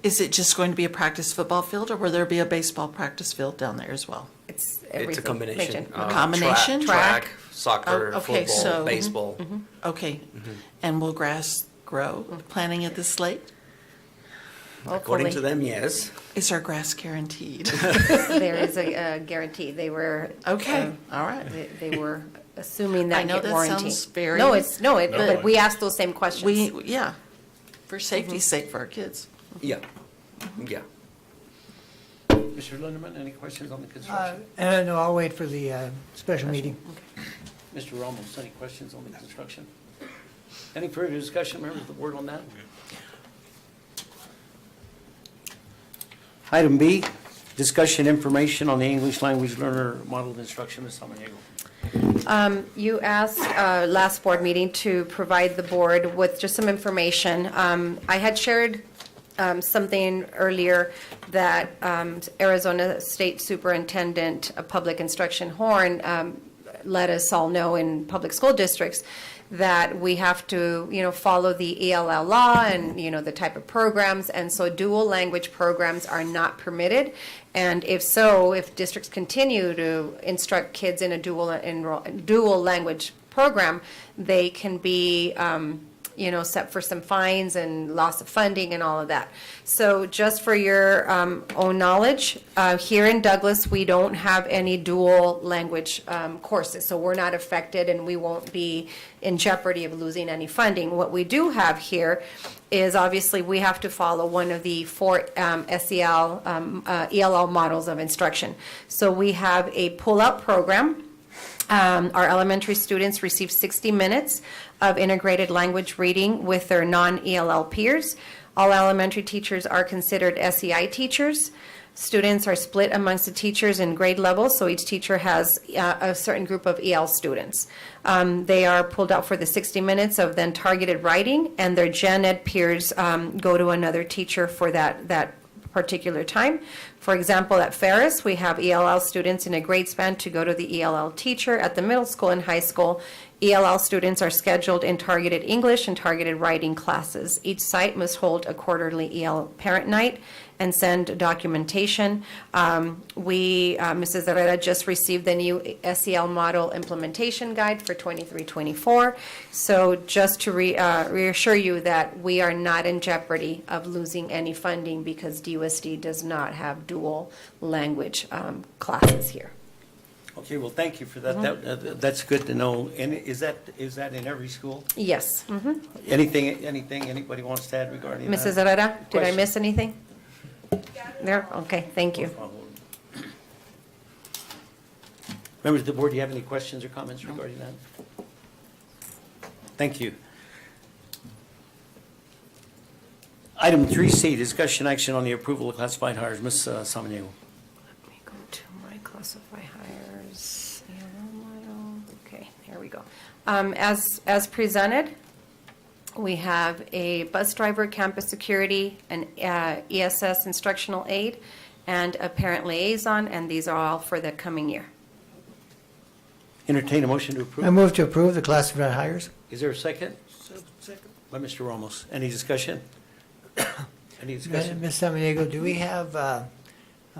is it just going to be a practice football field, or will there be a baseball practice field down there as well? It's It's everything. a combination. Major. Combination? Track, soccer, Oh, okay, football, so- baseball. Okay, and will grass grow, planting it this late? According to hopefully. them, yes. Is our grass guaranteed? There is a guarantee. They were. Okay, all right. They were assuming that I know that warranty. sounds very- No, it's, no, No. but we asked those same questions. Yeah, for safety's sake for our kids. Yeah, yeah. Mr. Lindeman, any questions on the construction? No, I'll wait for the special meeting. Mr. Ramos, any questions on the construction? Any further discussion, members of the board, on that? Item B, discussion information on the English language learner model of instruction. Ms. Samaniego. You asked last board meeting to provide the board with just some information. I had shared something earlier that Arizona State Superintendent of Public Instruction Horn let us all know in public school districts that we have to, follow the ELL law and, the type of programs. And so dual language programs are not permitted. And if so, if districts continue to instruct kids in a dual language program, they can be, set for some fines and loss of funding and all of that. So just for your own knowledge, here in Douglas, we don't have any dual language courses. So we're not affected and we won't be in jeopardy of losing any funding. What we do have here is obviously we have to follow one of the 4 ELL models of instruction. So we have a pull-out program. Our elementary students receive 60 minutes of integrated language reading with their non-ELL peers. All elementary teachers are considered SEI teachers. Students are split amongst the teachers in grade levels, so each teacher has a certain group of EL students. They are pulled out for the 60 minutes of then targeted writing, and their gen ed peers go to another teacher for that particular time. For example, at Ferris, we have ELL students in a grade span to go to the ELL teacher. At the middle school and high school, ELL students are scheduled in targeted English and targeted writing classes. Each site must hold a quarterly EL parent night and send documentation. Mrs. Herrera just received the new SEL model implementation guide for 23-24. So just to reassure you that we are not in jeopardy of losing any funding because DUSD does not have dual language classes here. Okay, well, thank you for that. That's good to know. And is that in every school? Yes. Anything anybody wants to add regarding that? Mrs. Herrera, did I Question? miss anything? There, okay, thank you. Members of the board, do you have any questions or comments regarding that? Thank you. Item 3C, discussion action on the approval of classified hires. Ms. Samaniego. Let me go to my classify hires. Okay, here we go. As presented, we have a bus driver, campus security, an ESS instructional aide, and a parent liaison, and these are all for the coming year. Entertain a motion to I approve. move to approve the classified hires. Is there a second? Second. By Mr. Ramos. Any discussion? Any discussion? Ms. Samaniego, do we have a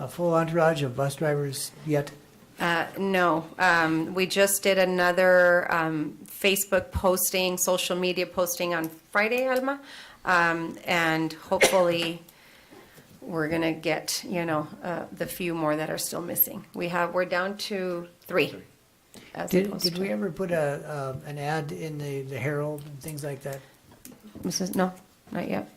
full entourage of bus drivers yet? No, we just did another Facebook posting, social media posting on Friday, Alma, and hopefully we're gonna get, the few more that are still missing. We're down to 3. as opposed Did to- we ever put an ad in the Herald and things like that? No, not yet.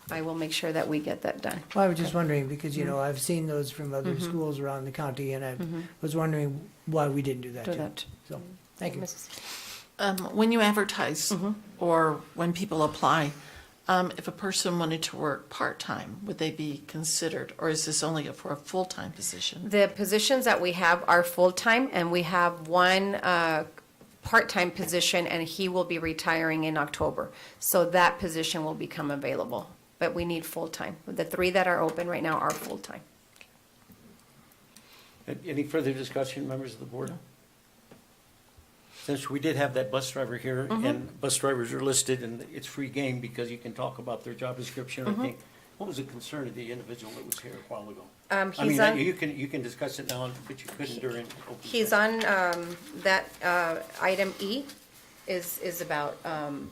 I will make sure that we get that done. Well, I was just wondering, because, I've seen those from other Mm-hmm. schools around the county, and I was wondering why we didn't do that Do too. that. So, thank you. Mrs. When you advertise or when people apply, if a person wanted to work part-time, would they be considered? Or is this only for a full-time position? The positions that we have are full-time, and we have one part-time position, and he will be retiring in October. So that position will become available, but we need full-time. The 3 that are open right now are full-time. Any further discussion, members of the board? Since we did have that bus driver here, and bus drivers are listed, and it's free game because you can talk about their job description or anything. What was the concern of the individual that was here a while ago? I He's mean, on- you can discuss it now, but you couldn't during open He's session. on that item E is about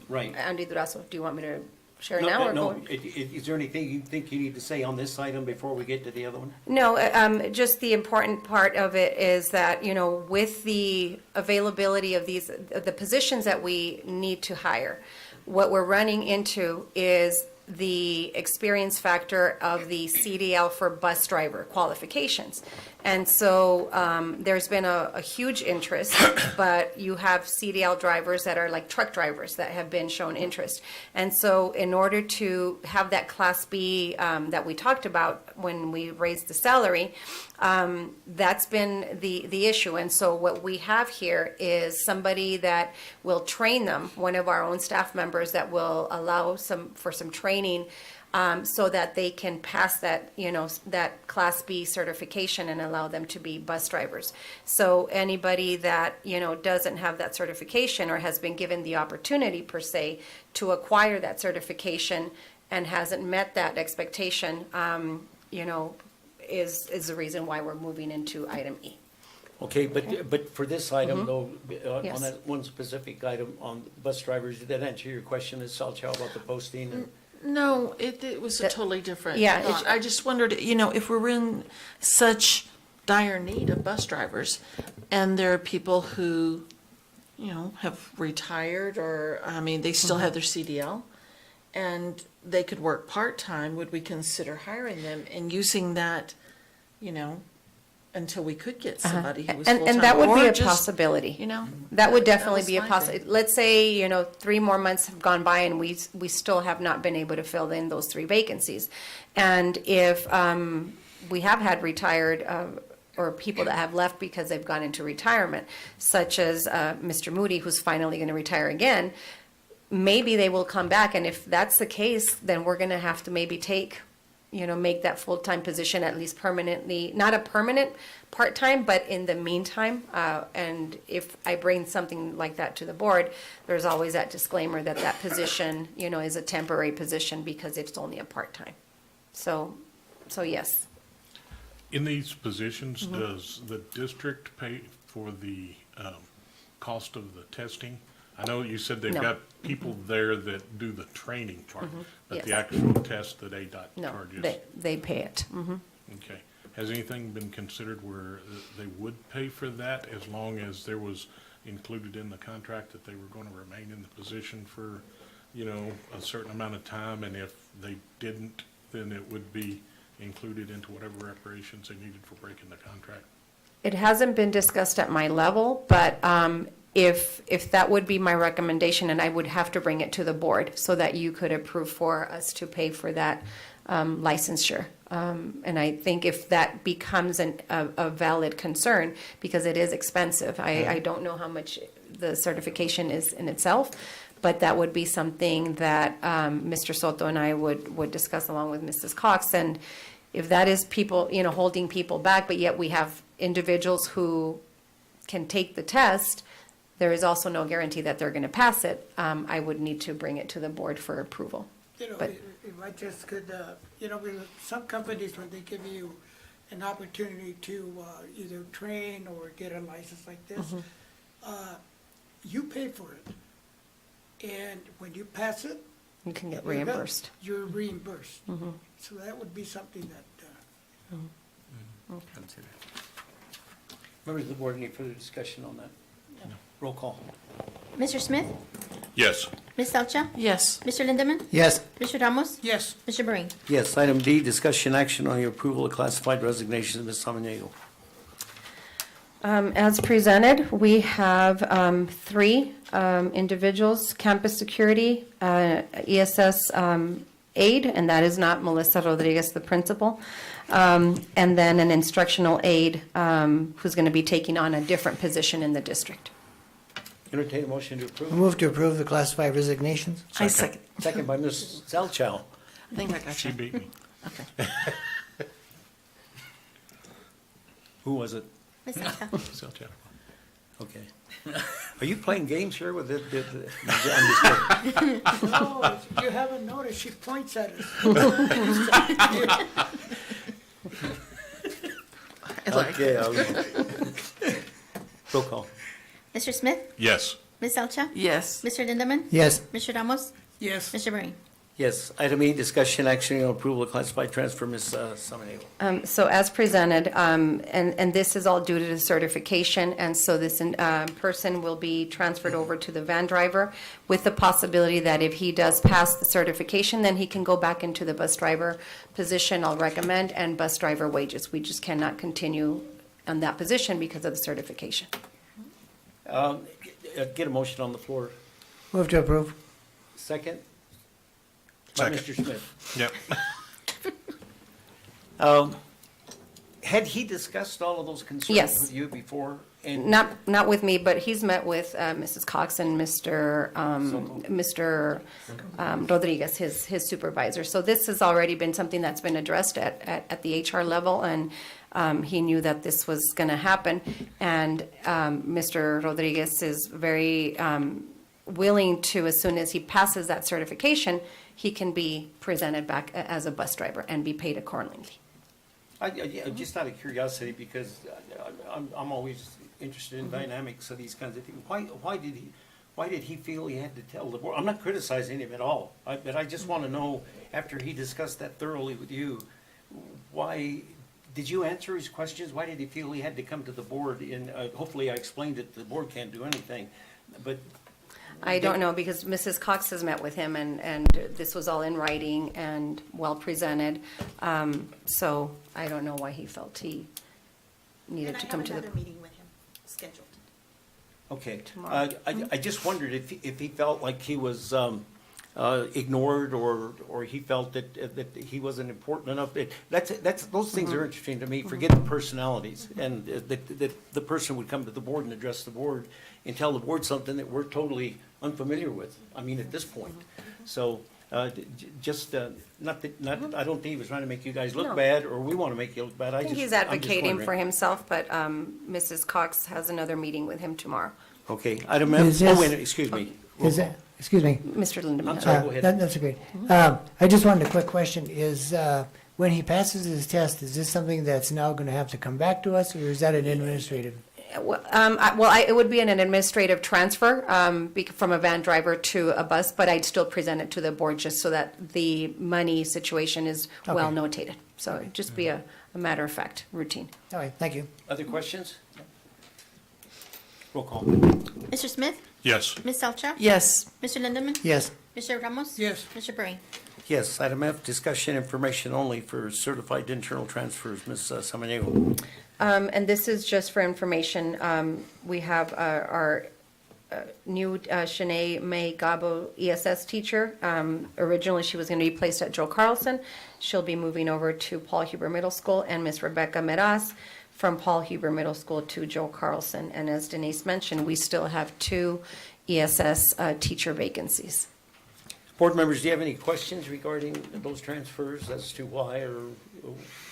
Right. Andy Durazo. Do you want me to share No, now or no, go? is there anything you think you need to say on this item before we get to the other one? No, just the important part of it is that, you know, with the availability of these, the positions that we need to hire, what we're running into is the experience factor of the CDL for bus driver qualifications. And so there's been a huge interest, but you have CDL drivers that are like truck drivers that have been shown interest. And so in order to have that Class B that we talked about when we raised the salary, that's been the issue. And so what we have here is somebody that will train them, one of our own staff members that will allow for some training so that they can pass that, you know, that Class B certification and allow them to be bus drivers. So anybody that, you know, doesn't have that certification or has been given the opportunity per se to acquire that certification and hasn't met that expectation, you know, is the reason why we're moving into item E. Okay, but for this item though, Yes. on that one specific item on bus drivers, did that answer your question, Ms. Salchow, about the posting? And No, it was a That- totally different. yeah, thought. I just wondered, you know, if we're in such dire need of bus drivers, and there are people who, you know, have retired, or, I mean, they still have their CDL, and they could work part-time, would we consider hiring them and using that, you know, until we could get somebody who was full-time? And that would be or a just, possibility. You know? That would That definitely was be a my possibility. thing. Let's say, you know, 3 more months have gone by and we still have not been able to fill in those 3 vacancies. And if we have had retired or people that have left because they've gone into retirement, such as Mr. Moody, who's finally going to retire again, maybe they will come back. And if that's the case, then we're going to have to maybe make that full-time position at least permanently, not a permanent part-time, but in the meantime. And if I bring something like that to the board, there's always that disclaimer that that position, you know, is a temporary position because it's only a part-time. So yes. In these positions, does the district pay for the cost of the testing? I know you said they've No. got people there that do the training part, but the Yes. actual test that ADOT No, charges. they pay it. Okay. Has anything been considered where they would pay for that as long as there was included in the contract that they were going to remain in the position for, you know, a certain amount of time? And if they didn't, then it would be included into whatever reparations they needed for breaking the contract? It hasn't been discussed at my level, but if that would be my recommendation, and I would have to bring it to the board so that you could approve for us to pay for that licensure. And I think if that becomes a valid concern, because it is expensive, I don't know how much the certification is in itself, but that would be something that Mr. Soto and I would discuss along with Mrs. Cox. And if that is people, you know, holding people back, but yet we have individuals who can take the test, there is also no guarantee that they're going to pass it. I would need to bring it to the board for approval. You know, But- if I just could, you know, with some companies, when they give you an opportunity to either train or get a license like this, you pay for it. And when you pass it, You can get you're good. reimbursed. You're reimbursed. So that would be something that, consider. Members of the board, any further discussion on that? Roll call. Mr. Smith? Yes. Ms. Salcha? Yes. Mr. Lindemann? Yes, Mr. Ramos? yes, Mr. Breen? Yes, item D, discussion action on your approval of classified resignations, Ms. Samaniego. As presented, we have 3 individuals, campus security, ESS aide, and that is not Melissa Rodriguez, the principal, and then an instructional aide who's going to be taking on a different position in the district. Entertain a motion to I approve. move to approve the classified resignations. I second. Second by Ms. Salchow. I think I got She you. beat me. Okay. Who was it? Ms. Salcha? Salchow. Okay. Are you playing games here with it? I'm just kidding. no, you haven't noticed, she points at us. I like Okay, roll call. Mr. Smith? Yes. Ms. Salcha? Yes. Mr. Lindemann? Yes, Mr. Ramos? Yes, Mr. Breen? Yes. Item E, discussion action on approval of classified transfer, Ms. Samanego. So as presented, and this is all due to the certification, and so this person will be transferred over to the van driver with the possibility that if he does pass the certification, then he can go back into the bus driver position, I'll recommend, and bus driver wages. We just cannot continue on that position because of the certification. Get a motion on the floor. Move to approve. Second? By Second. Mr. Smith. Yep. Had he discussed all of those concerns Yes. with you before? And Not with me, but he's met with Mrs. Cox and Mr. Rodriguez, his supervisor. So this has already been something that's been addressed at the HR level, and he knew that this was going to happen. And Mr. Rodriguez is very willing to, as soon as he passes that certification, he can be presented back as a bus driver and be paid accordingly. Just out of curiosity, because I'm always interested in dynamics of these kinds of things. Why did he feel he had to tell the board? I'm not criticizing him at all, but I just want to know, after he discussed that thoroughly with you, why did you answer his questions? Why did he feel he had to come to the board? And hopefully I explained that the board can't do anything, but I don't know, because Mrs. Cox has met with him, and this was all in writing and well presented. So I don't know why he felt he needed to come to And I the. have another meeting with him scheduled. okay. Tomorrow. I just wondered if he felt like he was ignored, or he felt that he wasn't important enough. Those things are interesting to me. Forget the personalities, and that the person would come to the board and address the board and tell the board something that we're totally unfamiliar with. I mean, at this point. So just not I don't think he was trying to make you guys look No. bad, or we want to make you look bad. I think he's advocating for himself, but Mrs. Cox has another meeting with him tomorrow. Okay. Item F. Is Oh, this- wait, excuse me. Is that, excuse me. Mr. Lindemann. I'm sorry, go ahead. That's great. I just wanted a quick question. Is, when he passes his test, is this something that's now going to have to come back to us, or is that an administrative? It would be an administrative transfer from a van driver to a bus, but I'd still present it to the board just so that the money situation is well Okay. notated. So it'd just be a matter of fact, routine. All right, thank you. Other questions? Roll call. Mr. Smith? Yes. Ms. Elcha? Yes. Mr. Lindemann? Yes. Mr. Ramos? Yes. Mr. Brady? Yes, item F, discussion information only for certified internal transfers, Ms. Samaniego. And this is just for information. We have our new Shanae May Gabo ESS teacher. Originally, she was going to be placed at Joe Carlson. She'll be moving over to Paul Huber Middle School, and Miss Rebecca Meraz from Paul Huber Middle School to Joe Carlson. And as Denise mentioned, we still have 2 ESS teacher vacancies. Board members, do you have any questions regarding those transfers as to why or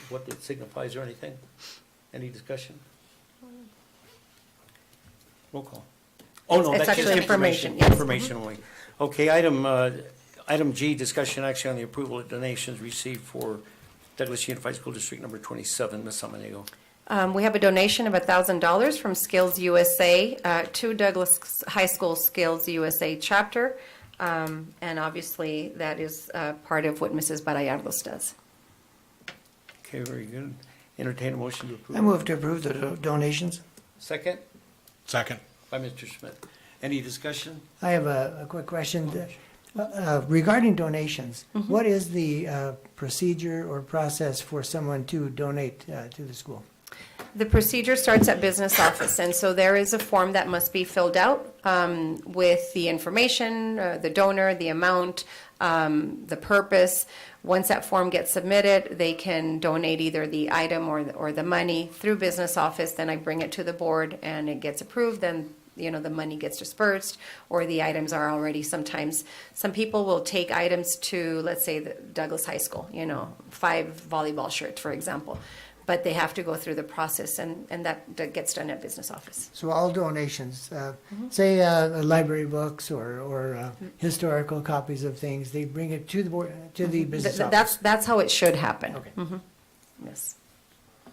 what it signifies or anything? Any discussion? Roll call. Oh, no, It's that's just actually information. information, yes. Information only. Okay, item G, discussion action on the approval of donations received for Douglas Unified School District number 27, Ms. Samaniego. We have a donation of $1,000 from Skills USA to Douglas High School Skills USA chapter. And obviously, that is part of what Mrs. Barayardos does. Okay, very good. Entertain a motion to approve. I move to approve the donations. Second, Second. by Mr. Smith. Any discussion? I have a quick question. Regarding donations, what is the procedure or process for someone to donate to the school? The procedure starts at business office, and so there is a form that must be filled out with the information, the donor, the amount, the purpose. Once that form gets submitted, they can donate either the item or the money through business office. Then I bring it to the board, and it gets approved. Then the money gets dispersed, or the items are already sometimes. Some people will take items to, let's say, the Douglas High School. 5 volleyball shirts, for example. But they have to go through the process, and that gets done at business office. So all donations, say library books or historical copies of things, they bring it to the board, to the business office. That's how it should happen. Okay. Yes.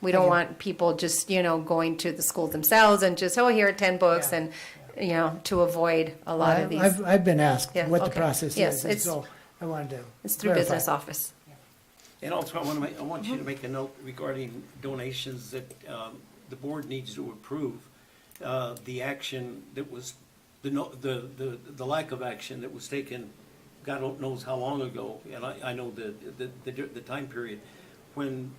We don't want people just, going to the schools themselves and just, here are 10 books, Yeah. and, to avoid a lot of these. I've been asked Yeah, what the okay. process Yes, is, and it's- so I wanted to It's through clarify. business office. And also, I want you to make a note regarding donations that the board needs to approve the action that was, the lack of action that was taken, God knows how long ago, and I know the time period, when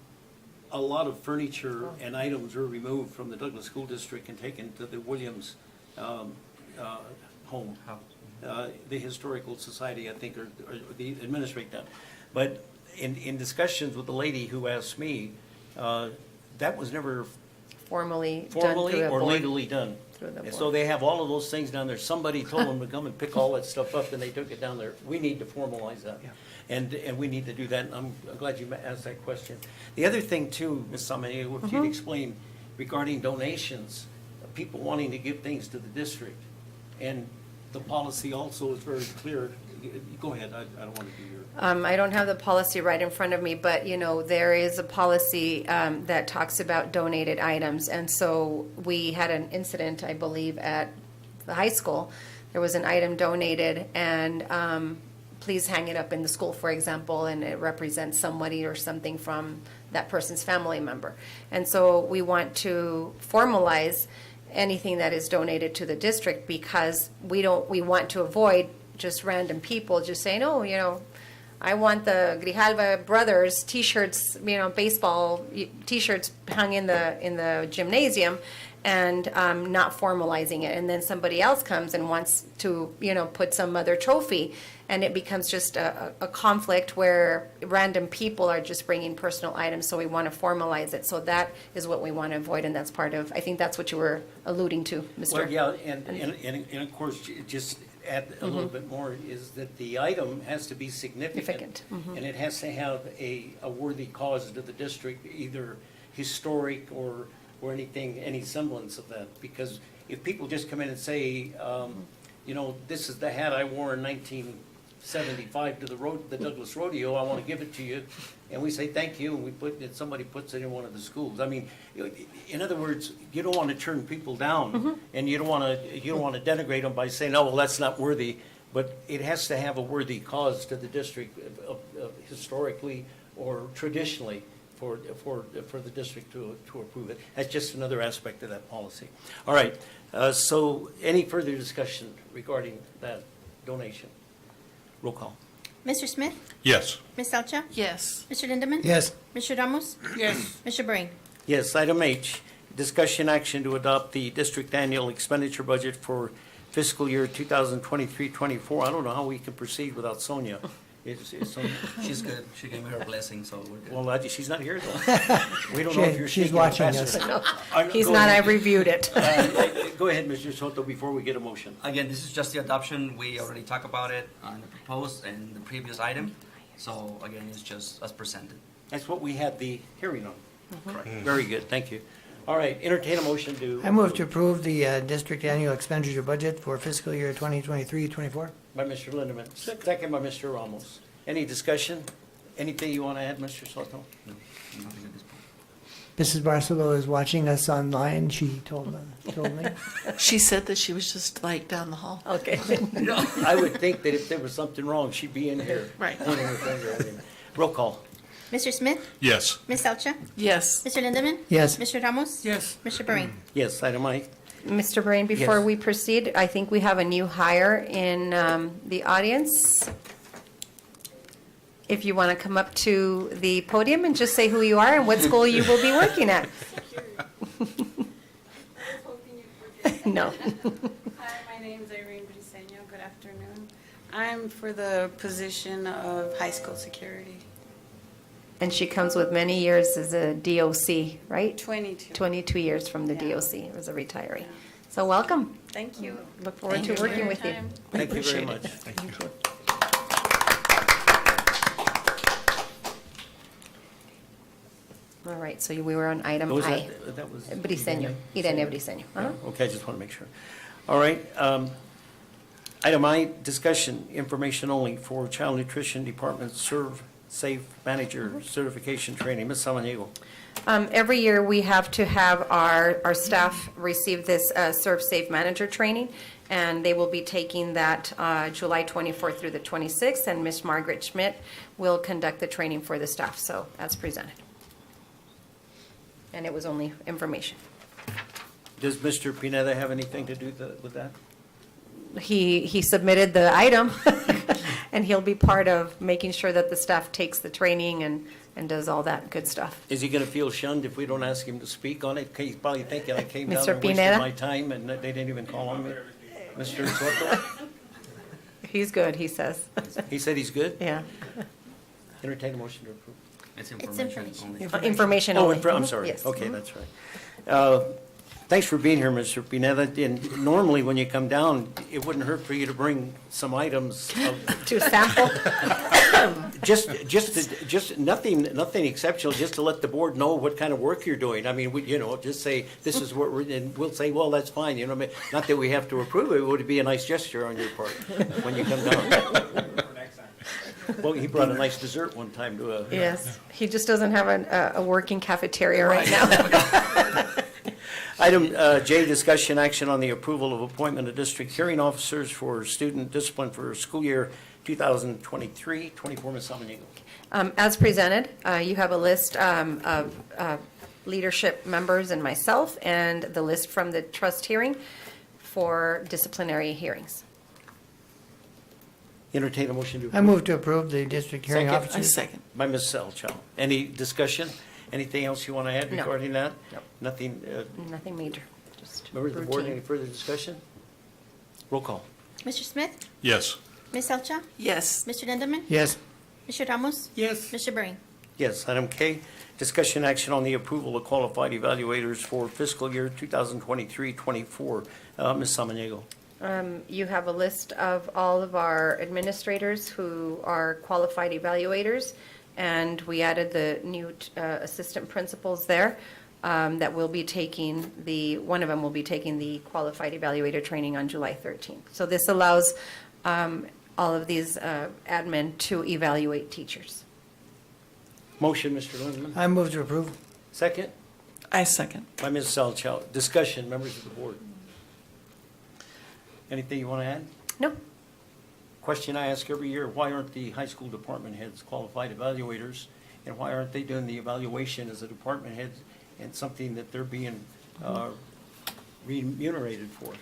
a lot of furniture and items were removed from the Douglas School District and taken to the Williams home. The Historical Society, I think, or the administrate that. But in discussions with the lady who asked me, that was never Formally done through formally a or board. legally done. Through the And board. so they have all of those things down there. Somebody told them to come and pick all that stuff up, and they took it down there. We need to formalize that. And we need to do that, and I'm glad you asked that question. The other thing too, Ms. Samani, if Mm-hmm. you'd explain regarding donations, people wanting to give things to the district. And the policy also is very clear. Go ahead, I don't want to do your. I don't have the policy right in front of me, but, you know, there is a policy that talks about donated items. And so we had an incident, I believe, at the high school. There was an item donated, and please hang it up in the school, for example, and it represents somebody or something from that person's family member. And so we want to formalize anything that is donated to the district, because we want to avoid just random people just saying, oh, you know, I want the Grijalva brothers T-shirts, you know, baseball T-shirts hung in the gymnasium, and not formalizing it. And then somebody else comes and wants to, you know, put some other trophy, and it becomes just a conflict where random people are just bringing personal items. So we want to formalize it. So that is what we want to avoid, and that's part of, I think that's what you were alluding to, Mr. Well, yeah, and of course, just add a little bit more, is that the item has to be significant. Significant, And it has to have a worthy cause to the district, either historic or anything, any semblance of that. Because if people just come in and say, you know, this is the hat I wore in 1975 to the Douglas Rodeo, I want to give it to you, and we say thank you, and somebody puts it in one of the schools. I mean, in other words, you don't want to turn people down, and you don't want to denigrate them by saying, oh, well, that's not worthy. But it has to have a worthy cause to the district, historically or traditionally, for the district to approve it. That's just another aspect of that policy. All right, so any further discussion regarding that donation? Roll call. Mr. Smith? Yes. Ms. Elcha? Yes. Mr. Lindemann? Yes, Mr. Ramos? Yes. Mr. Breen? Yes, item H, discussion action to adopt the district annual expenditure budget for fiscal year 2023-24. I don't know how we can proceed without Sonia. Is Sonia? She's good. She gave me her blessing, so we're good. Well, she's not here though. We don't know if you're she's shaking watching faster. us. He's Go not, ahead. I've reviewed it. Go ahead, Mr. Soto, before we get a motion. Again, this is just the adoption. We already talked about it on the proposed and the previous item. So again, it's just as presented. That's what we had the hearing on. Correct. Very good, thank you. All right, entertain a motion to. I move to approve the district annual expenditure budget for fiscal year 2023-24. By Mr. Lindemann, second by Mr. Ramos. Any discussion? Anything you want to add, Mr. Soto? Nothing at this point. Mrs. Barcelo is watching us online, she told me. She said that she was just like down the hall. Okay. I would think that if there was something wrong, she'd be in here. Right. Pointing her finger at him. Roll call. Mr. Smith? Yes. Ms. Elcha? Yes. Mr. Lindemann? Yes. Mr. Ramos? Yes. Mr. Breen? Yes, item I. Mr. Brain, before Yes. we proceed, I think we have a new hire in the audience. If you want to come up to the podium and just say who you are and what school you will be working at. No. Hi, my name is Irene Briseño. Good afternoon. I'm for the position of high school security. And she comes with many years as a DOC, right? 22. 22 years from the Yeah. DOC as a retiree. So welcome. Thank you. Look forward Thank to you. working with you. Time. Thank you very appreciate much. it. Thank you. All right, so we were on item Was I. that was. Briseño, Irene Briseño. Uh-huh. Okay, I just want to make sure. All right, item I, discussion, information only for Child Nutrition Department Serve Safe Manager Certification Training. Ms. Samaniego. Every year, we have to have our staff receive this Serve Safe Manager training, and they will be taking that July 24th through the 26th, and Ms. Margaret Schmidt will conduct the training for the staff, so as presented. And it was only information. Does Mr. Pineda have anything to do with that? He submitted the item, and he'll be part of making sure that the staff takes the training and does all that good stuff. Is he going to feel shunned if we don't ask him to speak on it? He's probably thinking I came down Mr. and wasted Pineda? my time and they didn't even call on me. Mr. Soto? He's good, he says. He said he's good? Yeah. Entertain a motion to approve. It's information. only. Information Oh, only. I'm sorry. Yes. Okay, that's right. Thanks for being here, Mr. Pineda. And normally, when you come down, it wouldn't hurt for you to bring some items of To sample? just nothing exceptional, just to let the board know what kind of work you're doing. I mean, just say, this is what we're, and we'll say, well, that's fine, I mean, not that we have to approve it, it would be a nice gesture on your part when you come down. Well, he brought a nice dessert one time to a. Yes, he just doesn't have a working cafeteria right now. Item J, discussion action on the approval of appointment of district hearing officers for student discipline for school year 2023-24. Ms. Samaniego. As presented, you have a list of leadership members and myself, and the list from the trust hearing for disciplinary hearings. Entertain a motion to I approve. move to approve the district hearing Second. I officers. second. By Ms. Selchow. Any discussion? Anything else you want to add No. regarding that? No. Nothing, Nothing major, just members of the board, any routine. further discussion? Roll call. Mr. Smith? Yes. Ms. Elcha? Yes. Mr. Lindemann? Yes. Mr. Ramos? Yes. Mr. Breen? Yes. Item K, discussion action on the approval of qualified evaluators for fiscal year 2023-24. Ms. Samaniego. You have a list of all of our administrators who are qualified evaluators, and we added the new assistant principals there that will be taking one of them will be taking the qualified evaluator training on July 13th. So this allows all of these admin to evaluate teachers. Motion, Mr. Lindemann. I move to approve. Second, I second. by Ms. Selchow. Discussion, members of the board. Anything you want to add? No, Question I ask every year, why aren't the high school department heads qualified evaluators? And why aren't they doing the evaluation as a department head and something that they're being remunerated for?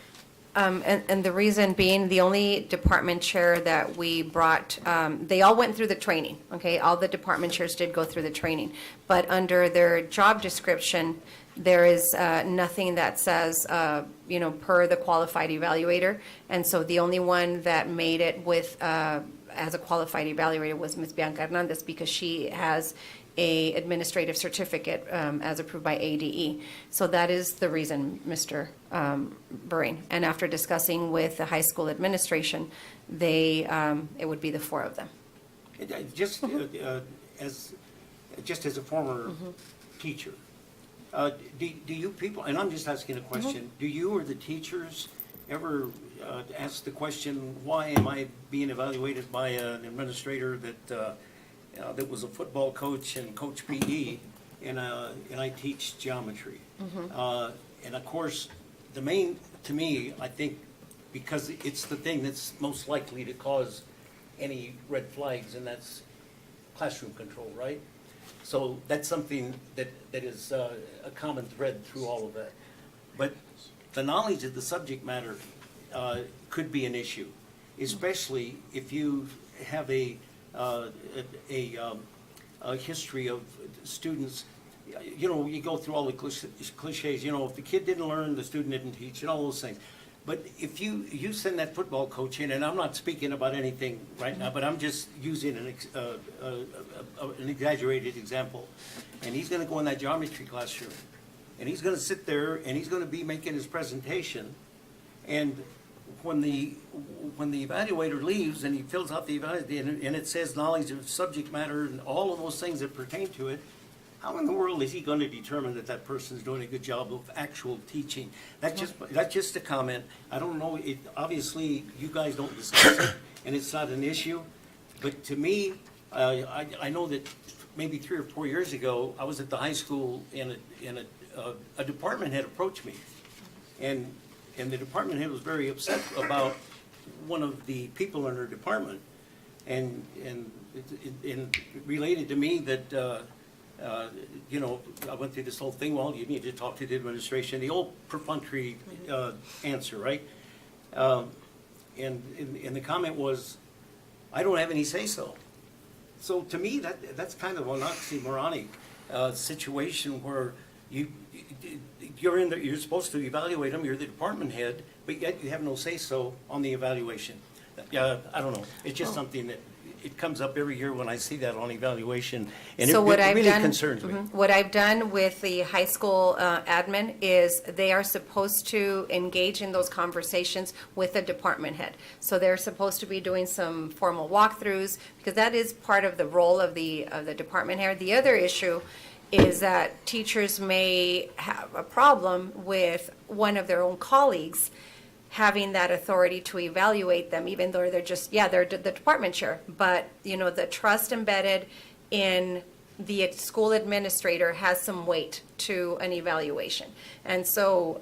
and the reason being, the only department chair that we brought, they all went through the training, okay? All the department chairs did go through the training. But under their job description, there is nothing that says, per the qualified evaluator. And so the only one that made it with, as a qualified evaluator was Ms. Bianca Hernandez, because she has a administrative certificate as approved by ADE. So that is the reason, Mr. Burring. And after discussing with the high school administration, it would be the four of them. Just as a former teacher, do you people, and I'm just asking a question, do you or the teachers ever ask the question, why am I being evaluated by an administrator that was a football coach and coach PE, and I teach geometry? And of course, the main, to me, I think, because it's the thing that's most likely to cause any red flags, and that's classroom control, right? So that's something that is a common thread through all of that. But the knowledge of the subject matter could be an issue, especially if you have a history of students. You go through all the cliches, if the kid didn't learn, the student didn't teach, and all those things. But if you send that football coach in, and I'm not speaking about anything right now, but I'm just using an exaggerated example, and he's going to go in that geometry classroom, and he's going to sit there, and he's going to be making his presentation, and when the evaluator leaves and he fills out the evaluation, and it says knowledge of subject matter and all of those things that pertain to it, how in the world is he going to determine that person's doing a good job of actual teaching? That's just a comment. I don't know, obviously, you guys don't discuss it, and it's not an issue, but to me, I know that maybe 3 or 4 years ago, I was at the high school and a department head approached me. And the department head was very upset about one of the people in her department. And related to me that, you know, I went through this whole thing, well, you need to talk to the administration, the old perfunctory answer, right? And the comment was, I don't have any say-so. So to me, that's kind of an oxymoronic situation where you're supposed to evaluate them, you're the department head, but yet you have no say-so on the evaluation. I don't know, it's just something that, it comes up every year when I see that on evaluation, and it So what I've really done- concerns me. What I've done with the high school admin is they are supposed to engage in those conversations with the department head. So they're supposed to be doing some formal walkthroughs, because that is part of the role of the department head. The other issue is that teachers may have a problem with one of their own colleagues having that authority to evaluate them, even though they're just, they're the department chair. But, you know, the trust embedded in the school administrator has some weight to an evaluation. And so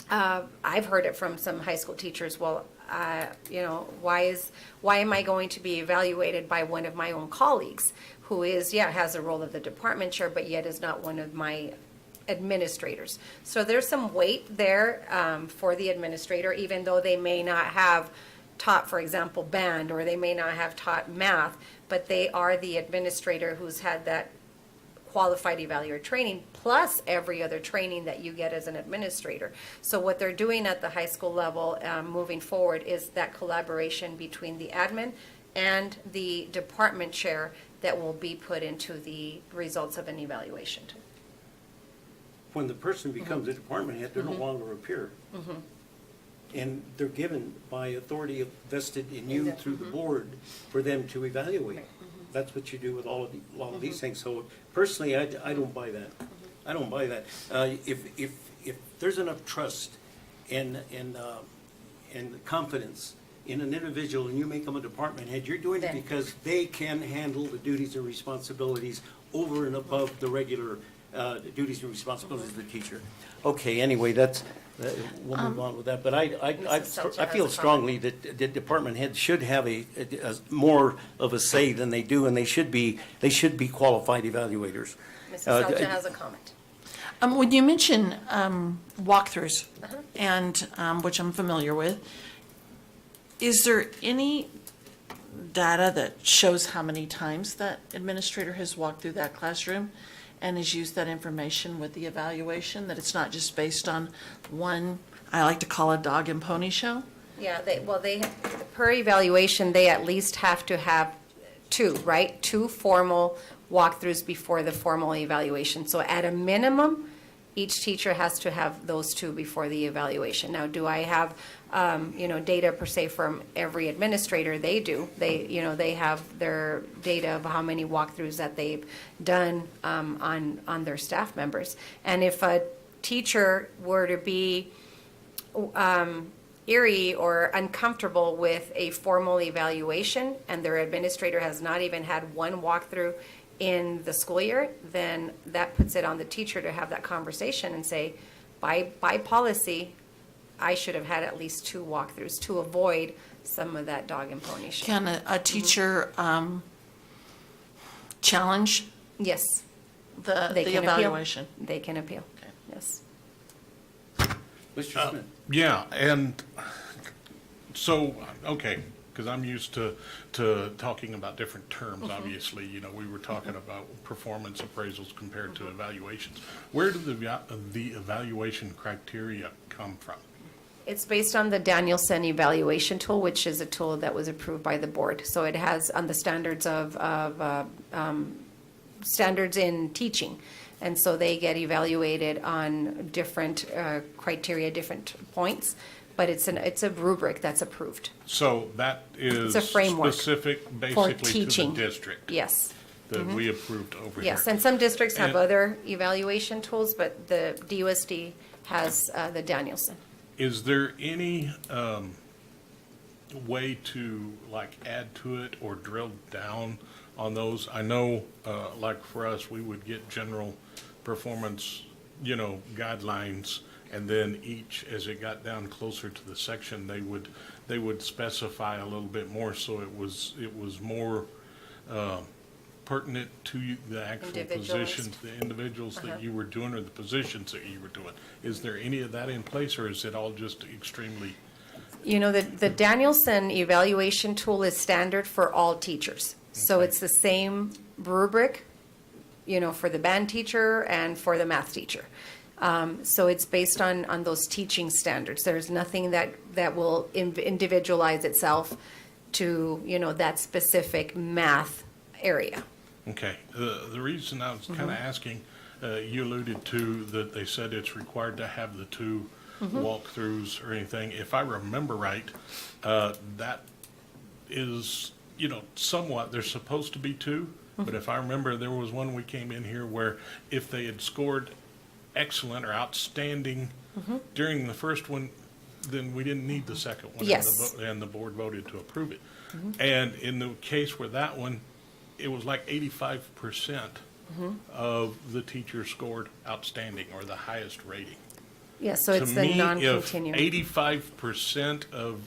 I've heard it from some high school teachers, well, you know, why am I going to be evaluated by one of my own colleagues who is, has a role of the department chair, but yet is not one of my administrators. So there's some weight there for the administrator, even though they may not have taught, for example, band, or they may not have taught math, but they are the administrator who's had that qualified evaluator training, plus every other training that you get as an administrator. So what they're doing at the high school level moving forward is that collaboration between the admin and the department chair that will be put into the results of an evaluation. When the person becomes a department head, they're no longer a peer. And they're given by authority vested in you through the board for them to evaluate. That's what you do with all of these things. So personally, I don't buy that. I don't buy that. If there's enough trust and confidence in an individual and you make them a department head, you're doing it because they can handle the duties and responsibilities over and above the regular duties and responsibilities of the teacher. Okay, anyway, we'll move on with that. But I feel strongly that the department heads should have a more of a say than they do, and they should be qualified evaluators. Mrs. Selja has a comment. When you mention walkthroughs, and which I'm familiar with, is there any data that shows how many times that administrator has walked through that classroom and has used that information with the evaluation, that it's not just based on one, I like to call a dog and pony show? Yeah, per evaluation, they at least have to have two, right? 2 formal walkthroughs before the formal evaluation. So at a minimum, each teacher has to have those 2 before the evaluation. Now, do I have, data per se from every administrator? They do. They have their data of how many walkthroughs that they've done on their staff members. And if a teacher were to be eerie or uncomfortable with a formal evaluation and their administrator has not even had one walkthrough in the school year, then that puts it on the teacher to have that conversation and say, by policy, I should have had at least 2 walkthroughs to avoid some of that dog and pony show. Can a teacher challenge Yes, the they can evaluation? appeal. They can appeal, yes. Mr. Smith? Yeah, and so, okay, because I'm used to talking about different terms, obviously. You know, we were talking about performance appraisals compared to evaluations. Where do the evaluation criteria come from? It's based on the Danielson evaluation tool, which is a tool that was approved by the board. So it has on the standards of standards in teaching. And so they get evaluated on different criteria, different points, but it's a rubric that's approved. So that is It's a framework specific for basically to teaching. the district Yes, that we approved over here. yes. And some districts have And- other evaluation tools, but the DUSD has the Danielson. Is there any way to like add to it or drill down on those? I know, like for us, we would get general performance, guidelines, and then each, as it got down closer to the section, they would specify a little bit more, so it was more pertinent to the actual Individualized. positions, the individuals that you were doing, or the positions that you were doing. Is there any of that in place, or is it all just extremely? The Danielson evaluation tool is standard for all teachers. So it's the same rubric, for the band teacher and for the math teacher. So it's based on those teaching standards. There's nothing that will individualize itself to, that specific math area. Okay, the reason I was kind of asking, you alluded to that they said it's required to have the two walkthroughs or anything. If I remember right, that is, somewhat, there's supposed to be two, but if I remember, there was one we came in here where if they had scored excellent or outstanding during the first one, then we didn't need the second one. Yes. And the board voted to approve it. And in the case where that one, it was like 85% of the teachers scored outstanding or the highest rating. Yeah, so it's the non-continuing. To me, if 85% of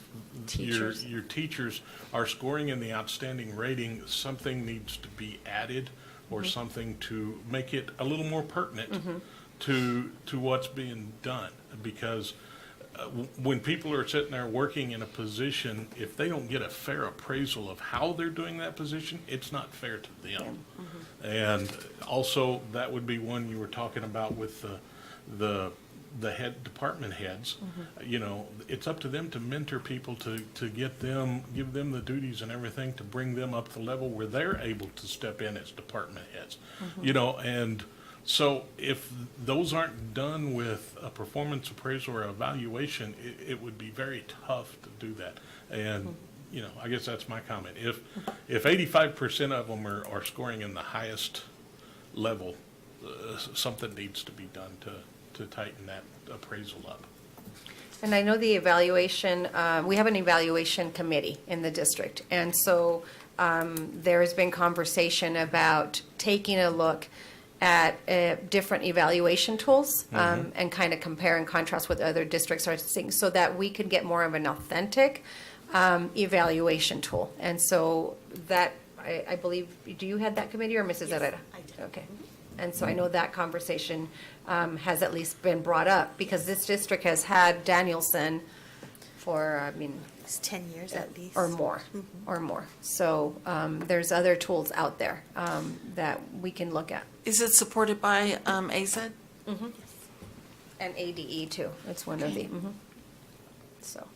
Teachers. your teachers are scoring in the outstanding rating, something needs to be added or something to make it a little more pertinent to what's being done. Because when people are sitting there working in a position, if they don't get a fair appraisal of how they're doing that position, it's not fair to them. And also, that would be one you were talking about with the head department heads. It's up to them to mentor people to give them the duties and everything to bring them up the level where they're able to step in as department heads. And so if those aren't done with a performance appraisal or evaluation, it would be very tough to do that. And I guess that's my comment. If 85% of them are scoring in the highest level, something needs to be done to tighten that appraisal up. And I know the evaluation, we have an evaluation committee in the district. And so there has been conversation about taking a look at different evaluation tools and kind of compare and contrast what other districts are seeing so that we could get more of an authentic evaluation tool. And so that, I believe, do you head that committee or Mrs. Herrera? I do. Okay. And so I know that conversation has at least been brought up because this district has had Danielson for, It's 10 years at least. or more, or more. So there's other tools out there that we can look at. Is it supported by AZ? And ADE too. It's one of the, so.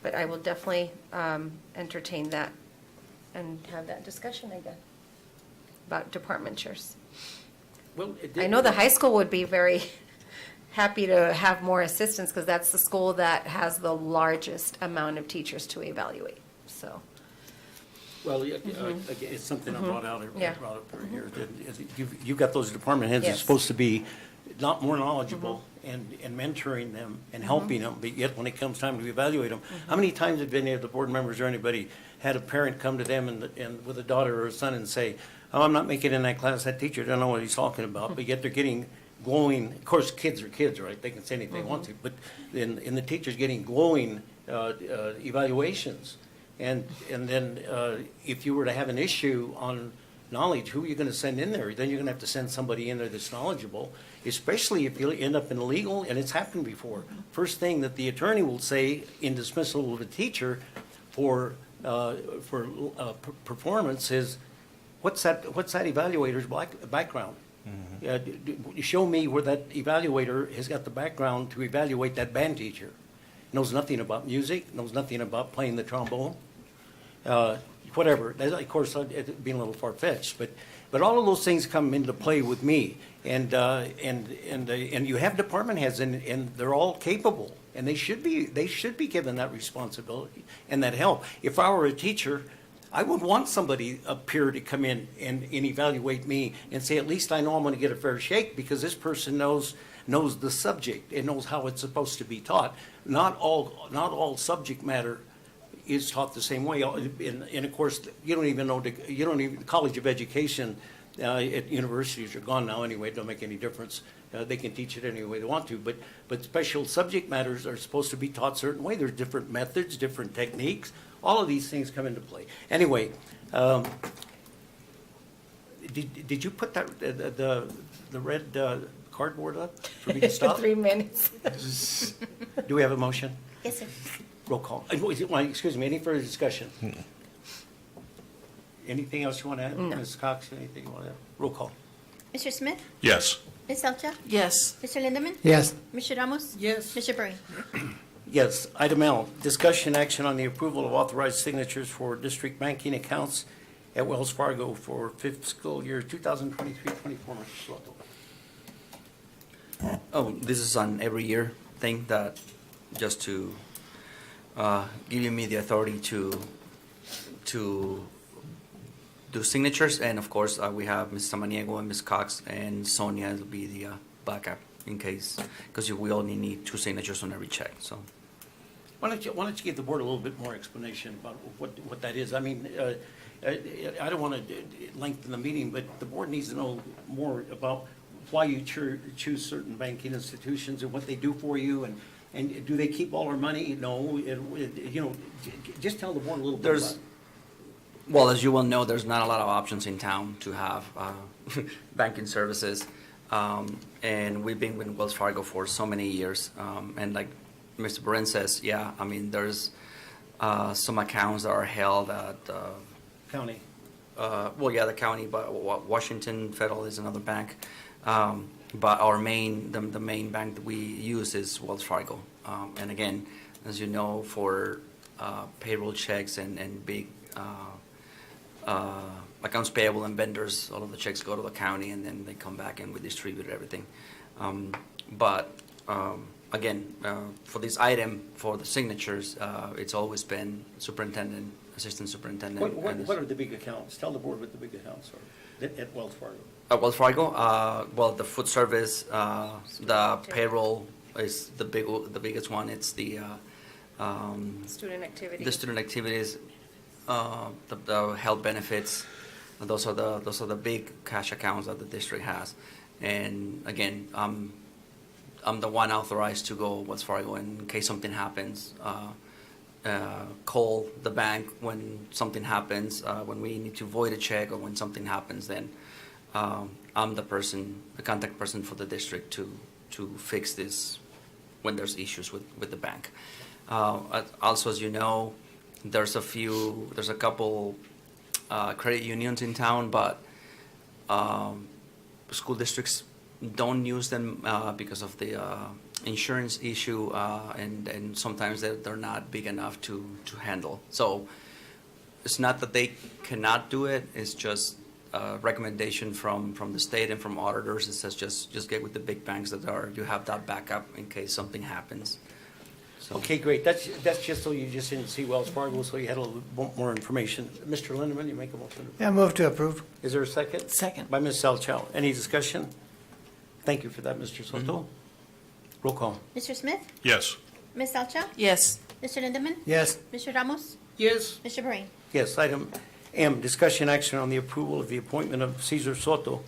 But I will definitely entertain that and have that discussion again about department chairs. Well, I know the high school would be very happy to have more assistance because that's the school that has the largest amount of teachers to evaluate, so. Well, again, it's something I brought out, Yeah. brought up here. You've got those department heads that's Yes. supposed to be not more knowledgeable and mentoring them and helping them, but yet when it comes time to evaluate them, how many times have any of the board members or anybody had a parent come to them and with a daughter or a son and say, oh, I'm not making it in that class, that teacher doesn't know what he's talking about, but yet they're getting glowing, of course, kids are kids, right? They can say anything they want to, but in the teachers getting glowing evaluations. And then if you were to have an issue on knowledge, who are you going to send in there? Then you're going to have to send somebody in there that's knowledgeable, especially if you end up in legal, and it's happened before. First thing that the attorney will say in dismissal of a teacher for performance is, what's that evaluator's background? Show me where that evaluator has got the background to evaluate that band teacher. Knows nothing about music, knows nothing about playing the trombone, whatever. Of course, it's being a little far-fetched, but all of those things come into play with me. And you have department heads, and they're all capable, and they should be given that responsibility and that help. If I were a teacher, I would want somebody up here to come in and evaluate me and say, at least I know I'm going to get a fair shake because this person knows the subject and knows how it's supposed to be taught. Not all subject matter is taught the same way. And of course, you don't even know, the College of Education at universities are gone now anyway, it don't make any difference. They can teach it any way they want to, but special subject matters are supposed to be taught a certain way. There's different methods, different techniques, all of these things come into play. Anyway, did you put that, the red cardboard up for me to stop? 3 minutes. Do we have a motion? Yes, sir. Roll call. Excuse me, any further discussion? Anything else you want to add? No. Ms. Cox, anything you want to add? Roll call. Mr. Smith? Yes. Ms. Elcha? Yes. Mr. Lindemann? Yes. Mr. Ramos? Yes. Mr. Breen? Yes. Item L, discussion action on the approval of authorized signatures for district banking accounts at Wells Fargo for fiscal year 2023-24. Mr. Soto. Oh, this is an every year thing that, just to give me the authority to do signatures, and of course, we have Ms. Samaniego and Ms. Cox, and Sonia will be the backup in case, because we only need 2 signatures on every check, so. Why don't you give the board a little bit more explanation about what that is? I mean, I don't want to lengthen the meeting, but the board needs to know more about why you choose certain banking institutions and what they do for you, and do they keep all our money? No, just tell the board a little bit about it. Well, as you well know, there's not a lot of options in town to have banking services. And we've been with Wells Fargo for so many years. And like Mr. Bren says, yeah, I mean, there's some accounts that are held at, County. well, yeah, the county, but Washington Federal is another bank. But our the main bank that we use is Wells Fargo. And again, as you know, for payroll checks and big accounts payable and vendors, all of the checks go to the county and then they come back and we distribute everything. Again, for this item, for the signatures, it's always been superintendent, assistant superintendent. What are the big accounts? Tell the board what the big accounts are at Wells Fargo. Wells Fargo, well, the food service, the payroll is the biggest one. It's the Student activity. the student activities, the health benefits. Those are the big cash accounts that the district has. And again, I'm the one authorized to go Wells Fargo in case something happens. Call the bank when something happens, when we need to void a check or when something happens, then I'm the contact person for the district to fix this when there's issues with the bank. Also, as you know, there's a couple credit unions in town, but school districts don't use them because of the insurance issue, and sometimes they're not big enough to handle. So it's not that they cannot do it, it's just a recommendation from the state and from auditors. It says just get with the big banks you have that backup in case something happens. So. Okay, great. That's just so you just didn't see Wells Fargo, so you had a little bit more information. Mr. Lindemann, you make a motion. Yeah, move to approve. Is there a second? Second. By Ms. Salchow. Any discussion? Thank you for that, Mr. Soto. Roll call. Mr. Smith? Yes. Ms. Elcha? Yes. Mr. Lindemann? Yes. Mr. Ramos? Yes. Mr. Breen? Yes, item M, discussion action on the approval of the appointment of Cesar Soto,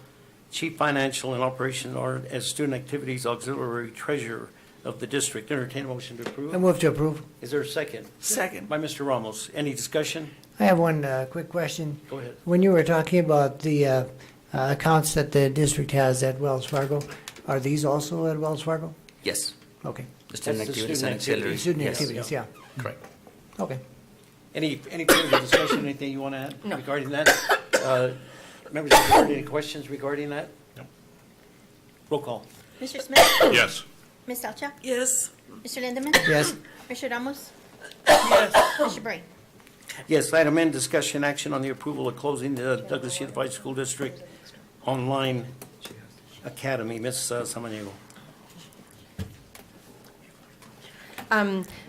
Chief Financial and Operations as Student Activities Auxiliary Treasurer of the district. Entertain a motion to approve. I move to approve. Is there a second? Second. By Mr. Ramos. Any discussion? I have one quick question. Go ahead. When you were talking about the accounts that the district has at Wells Fargo, are these also at Wells Fargo? Yes, Okay. the student That's the activities student and auxiliaries. Student Yes. activities, yeah. Correct. Okay. Any further discussion, anything you want to add No. regarding that? Members of the board, any questions regarding that? No. Roll call. Mr. Smith? Yes. Ms. Elcha? Yes. Mr. Lindemann? Yes. Mr. Ramos? Yes. Mr. Breen? Yes, item N, discussion action on the approval of closing the Douglas Unified School District Online Academy. Ms. Samaniego.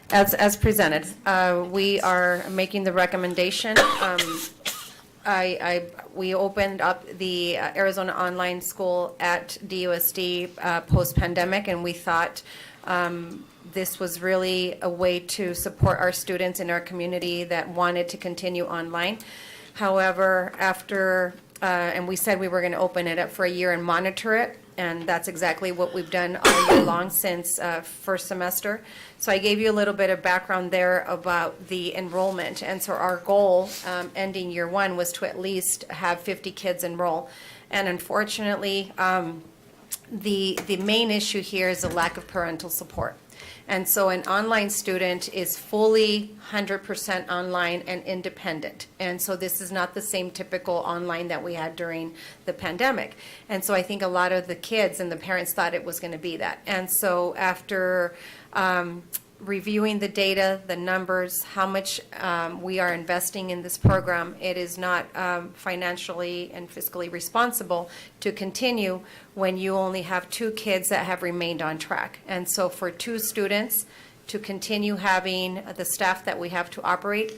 As presented, we are making the recommendation. We opened up the Arizona Online School at DUSD post-pandemic, and we thought This was really a way to support our students in our community that wanted to continue online. However, after, and we said we were going to open it up for a year and monitor it, and that's exactly what we've done all year long since first semester. So I gave you a little bit of background there about the enrollment. And so our goal, ending year one, was to at least have 50 kids enroll. And unfortunately, the main issue here is the lack of parental support. And so an online student is fully 100% online and independent. And so this is not the same typical online that we had during the pandemic. And so I think a lot of the kids and the parents thought it was going to be that. And so after reviewing the data, the numbers, how much we are investing in this program, it is not financially and fiscally responsible to continue when you only have 2 kids that have remained on track. And so for 2 students to continue having the staff that we have to operate,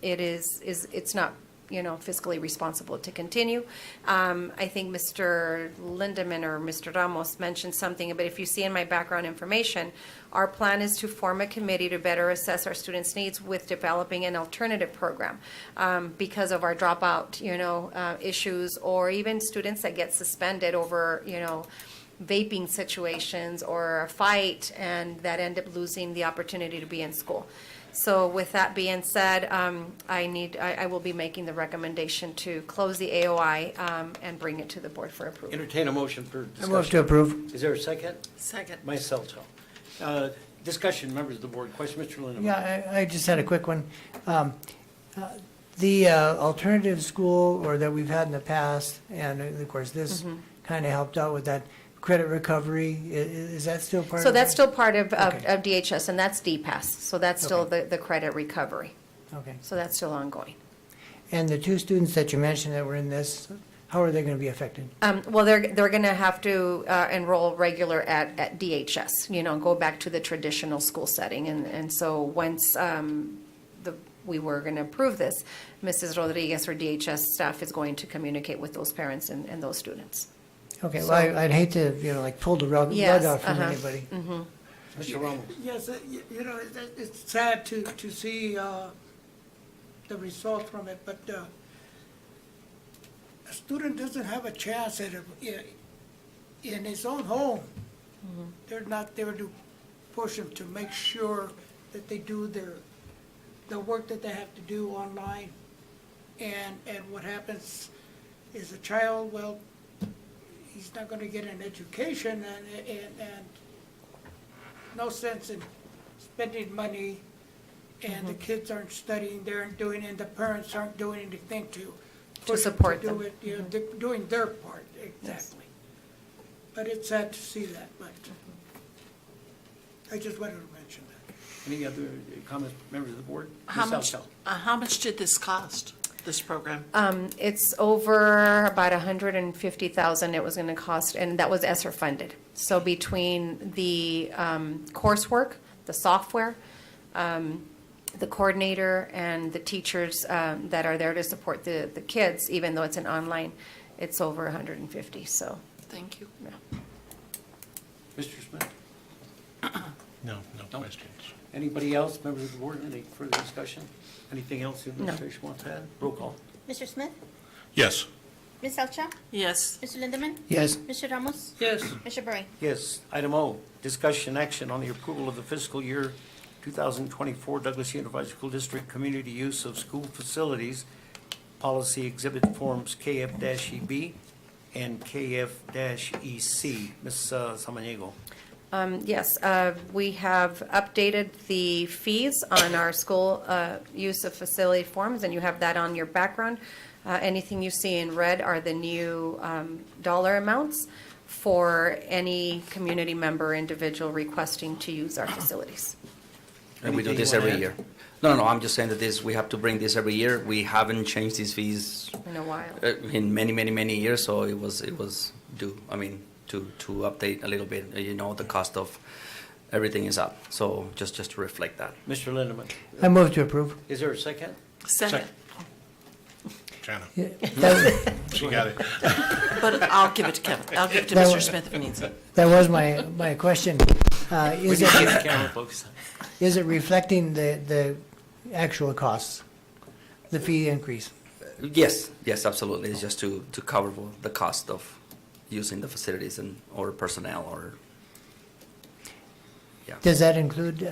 it's not fiscally responsible to continue. I think Mr. Lindemann or Mr. Ramos mentioned something, but if you see in my background information, our plan is to form a committee to better assess our students' needs with developing an alternative program because of our dropout, issues, or even students that get suspended over, vaping situations or a fight and that end up losing the opportunity to be in school. So with that being said, I will be making the recommendation to close the AOI and bring it to the board for approval. Entertain a motion for I discussion. move to approve. Is there a second? Second. Myself, so. Discussion, members of the board. Question, Mr. Lindemann. Yeah, I just had a quick one. The alternative school, or that we've had in the past, and of course, this kind of helped out with that credit recovery, is that still part of? So that's that? still part of Okay. DHS, and that's DPAS. So that's still the credit recovery. Okay. So that's still ongoing. And the 2 students that you mentioned that were in this, how are they going to be affected? Well, they're going to have to enroll regular at DHS, go back to the traditional school setting. And so once we were going to approve this, Mrs. Rodriguez or DHS staff is going to communicate with those parents and those students. Okay, well, I'd hate to, pull the rug Yes, out from uh-huh. anybody. Mr. Ramos. Yes, it's sad to see the results from it, but a student doesn't have a chance in his own home. They're not there to push them to make sure that they do the work that they have to do online. And what happens is a child, well, he's not going to get an education and no sense in spending money, and the kids aren't studying, they aren't doing, and the parents aren't doing anything to push them support to do them. it, they're doing their part, exactly. But it's sad to see that, but I just wanted to mention that. Any other comments, members of the board? How Ms. much, Salchow. how much did this cost, this program? It's over about $150,000 it was going to cost, and that was ESSER funded. So between the coursework, the software, the coordinator, and the teachers that are there to support the kids, even though it's an online, it's over 150. So, Thank you. yeah. Mr. Smith? No No. questions. Anybody else, members of the board, any further discussion? Anything else the administration wants to add? Roll call. Mr. Smith? Yes. Ms. Salcha? Yes. Mr. Lindemann? Yes. Mr. Ramos? Yes. Mr. Berry? Yes. Item O, discussion action on the approval of the fiscal year 2024 Douglas Unified School District Community Use of School Facilities Policy Exhibit Forms KF-EB and KF-EC. Ms. Samaniego. Yes, we have updated the fees on our school use of facility forms, and you have that on your background. Anything you see in red are the new dollar amounts for any community member or individual requesting to use our facilities. And we do Anything this you wanna every add? year. No, I'm just saying that we have to bring this every year. We haven't changed these fees In a while. in many years, so it was due, to update a little bit. The cost of everything is up, so just to reflect that. Mr. Lindemann. I move to approve. Is there a second? Second. Jana, Yeah, that- she got it. But I'll give it to Kevin. I'll give it to That Mr. was- Smith if he needs it. That was my question. We need to keep the camera focused. Is it reflecting the actual costs, the fee increase? Yes, yes, absolutely. It's just to cover the cost of using the facilities or personnel or, yeah. Does that include,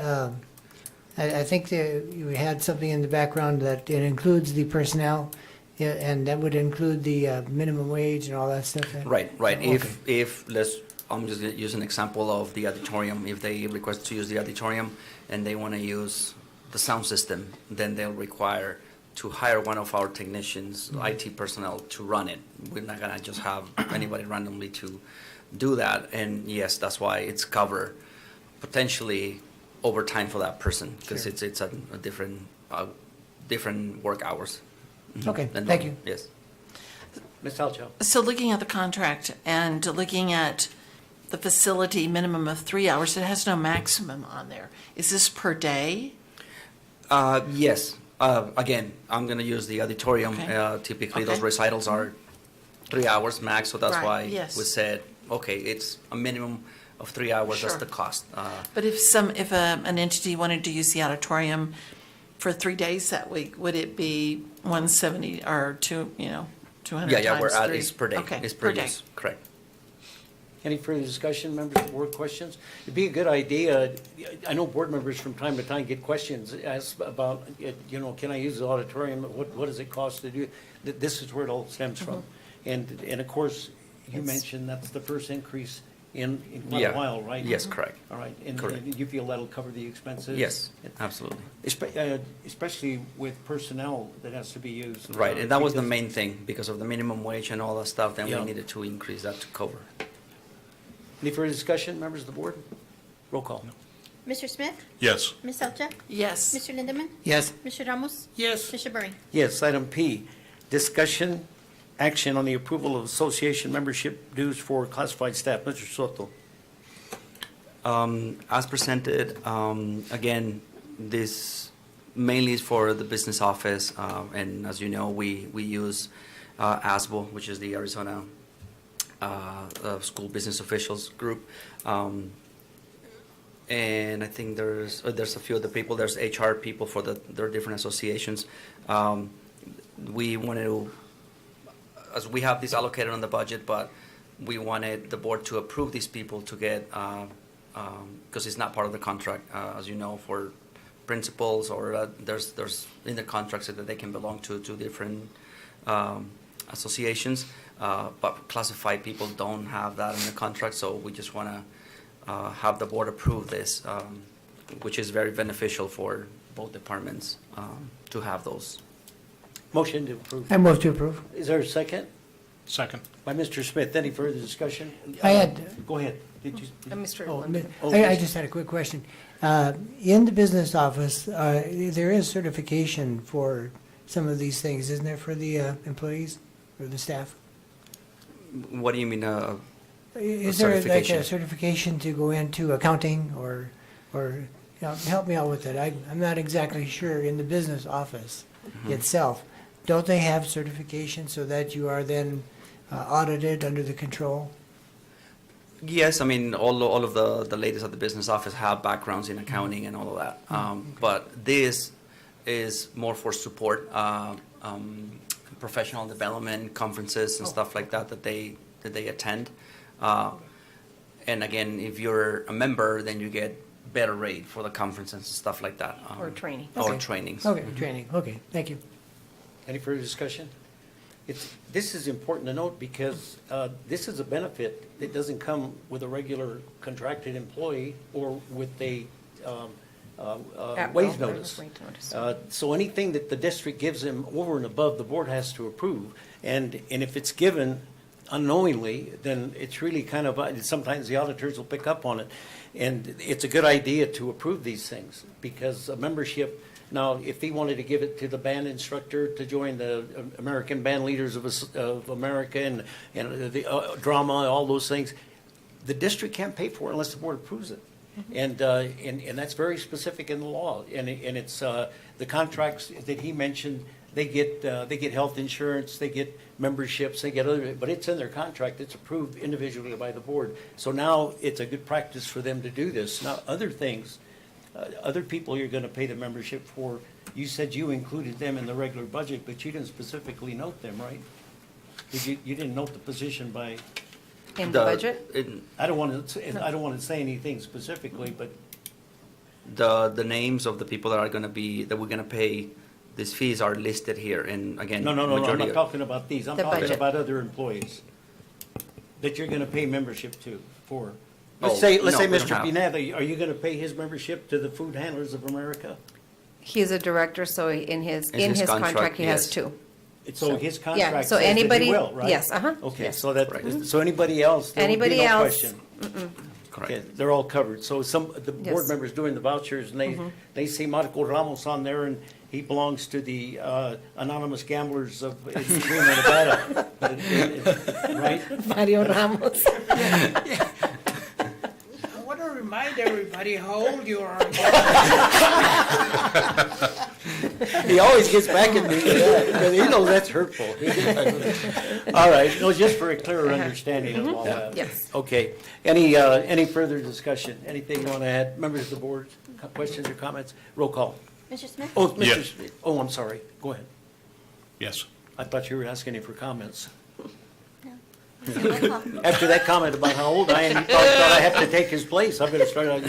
I think that you had something in the background that it includes the personnel, yeah, and that would include the minimum wage and all that stuff? Right, right. Okay. I'm just gonna use an example of the auditorium. If they request to use the auditorium and they want to use the sound system, then they'll require to hire one of our technicians, IT personnel, to run it. We're not gonna just have anybody randomly to do that. And yes, that's why it's covered potentially overtime for that person, because Sure. it's a different work hours. Okay, than thank normal. you. Yes. Ms. Salcho? So looking at the contract and looking at the facility minimum of 3 hours, it has no maximum on there. Is this per day? Yes. Again, I'm going to use the auditorium. Okay. Typically, those Okay. recitals are 3 hours max, so that's Right, why yes. we said, okay, it's a minimum of 3 hours. That's Sure. the cost. But if an entity wanted to use the auditorium for 3 days that week, would it be 170 or 200 Yeah, we're times at, three? it's per day. Okay, It's per day. use, correct. Any further discussion, members of the board, questions? It'd be a good idea, I know board members from time to time get questions asked about, can I use the auditorium? What does it cost to do? This is where it all stems from. And of course, you It's- mentioned that's the first increase in quite Yeah. a while, right? Yes, correct. All right, and Correct. you feel that'll cover the expenses? Yes, absolutely. Especially with personnel that has to be used. Right, and that was the because- main thing, because of the minimum wage and all that stuff, then we Yeah. needed to increase that to cover. Any further discussion, members of the board? Roll call. Mr. Smith? Yes. Ms. Salcha? Yes. Mr. Lindemann? Yes. Mr. Ramos? Yes, Mr. Burry? Yes, item P, discussion, action on the approval of association membership dues for classified staff. Mr. Soto. As presented, again, this mainly is for the business office, and as you know, we use ASBO, which is the Arizona School Business Officials Group. And I think there's a few other people, there's HR people for their different associations. We wanted to, as we have this allocated on the budget, but we wanted the board to approve these people to get, because it's not part of the contract, as you know, for principals, or there's in the contracts that they can belong to different associations, but classified people don't have that in the contract, so we just want to have the board approve this, which is very beneficial for both departments to have those. Motion to approve. I move to approve. Is there a second? Second. By Mr. Smith. Any further discussion? I had- Go ahead. Did you? Mr. Oh, Lindemann. Oh, I yes. just had a quick question. In the business office, there is certification for some of these things, isn't there, for the employees or the staff? What do you mean, Is there like certification? a certification to go into accounting or help me out with it? I'm not exactly sure in the business office itself. Don't they have certification so that you are then audited under the control? Yes, I mean, all of the ladies at the business office have backgrounds in accounting and all of that. But this is more for support, professional development, conferences and stuff like that that they attend. And again, if you're a member, then you get better rate for the conferences and stuff like that. Or training. Or Okay. trainings. Okay, training, okay, thank you. Any further discussion? This is important to note because this is a benefit that doesn't come with a regular contracted employee or with a At wage will, notice. wage notice. So anything that the district gives them over and above, the board has to approve. And if it's given unknowingly, then it's really kind of, sometimes the auditors will pick up on it. And it's a good idea to approve these things because a membership, now, if he wanted to give it to the band instructor to join the American Band Leaders of America and the drama, all those things, the district can't pay for it unless the board approves it. And that's very specific in the law. And it's, the contracts that he mentioned they get health insurance, they get memberships, they get other, but it's in their contract, it's approved individually by the board. So now it's a good practice for them to do this. Now, other things, other people you're gonna pay the membership for, you said you included them in the regular budget, but you didn't specifically note them, right? You didn't note the position by, In the budget? I don't want to say anything specifically, but The names of the people that we're gonna pay these fees are listed here, and again. no, I'm majority not of- talking about these. I'm The talking budget. about other employees that you're gonna pay membership to, for. Oh, Let's say no, we don't Mr. have. Pineda, are you gonna pay his membership to the Food Handlers of America? He's a director, so in his In his contract, contract, he has yes. two. So his Yeah, contract so says that anybody, he will, right? yes, uh-huh. Okay, yes. so so anybody else, there would be Anybody no else, question. Correct. Okay, they're all covered. So the board Yes. Mm-hmm. members doing the vouchers, and they see Marco Ramos on there, and he belongs to the Anonymous Gamblers of in Reno, Nevada. Right? Mario Ramos. I want to remind everybody how old you are. He always gets back at me with that, because he knows that's hurtful. All right, no, just for a clearer understanding of all that. Yes. Okay, any further discussion? Anything you want to add? Members of the board, questions or comments? Roll call. Mr. Smith? Oh, Mr. Yes. Smith. Oh, I'm sorry. Go ahead. Yes. I thought you were asking him for comments. Roll call. After that comment about how old I am, you thought I have to take his place. I'm going to start out.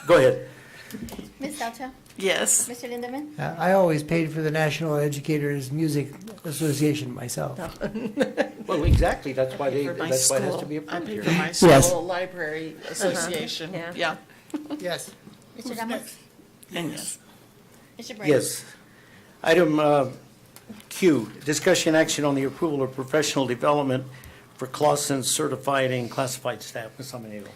Go ahead. Ms. Salcha? Yes. Mr. Lindemann? I always paid for the National Educators Music Association myself. Well, exactly. That's why For my that's why it has to school. be I approved paid here. for my Yes. school library association, Yeah. yeah, Yes. Mr. Ramos? and yes. Mr. Brady? Yes. Item Q, discussion action on the approval of professional development for Clausen certified and classified staff. Ms. Amaniego.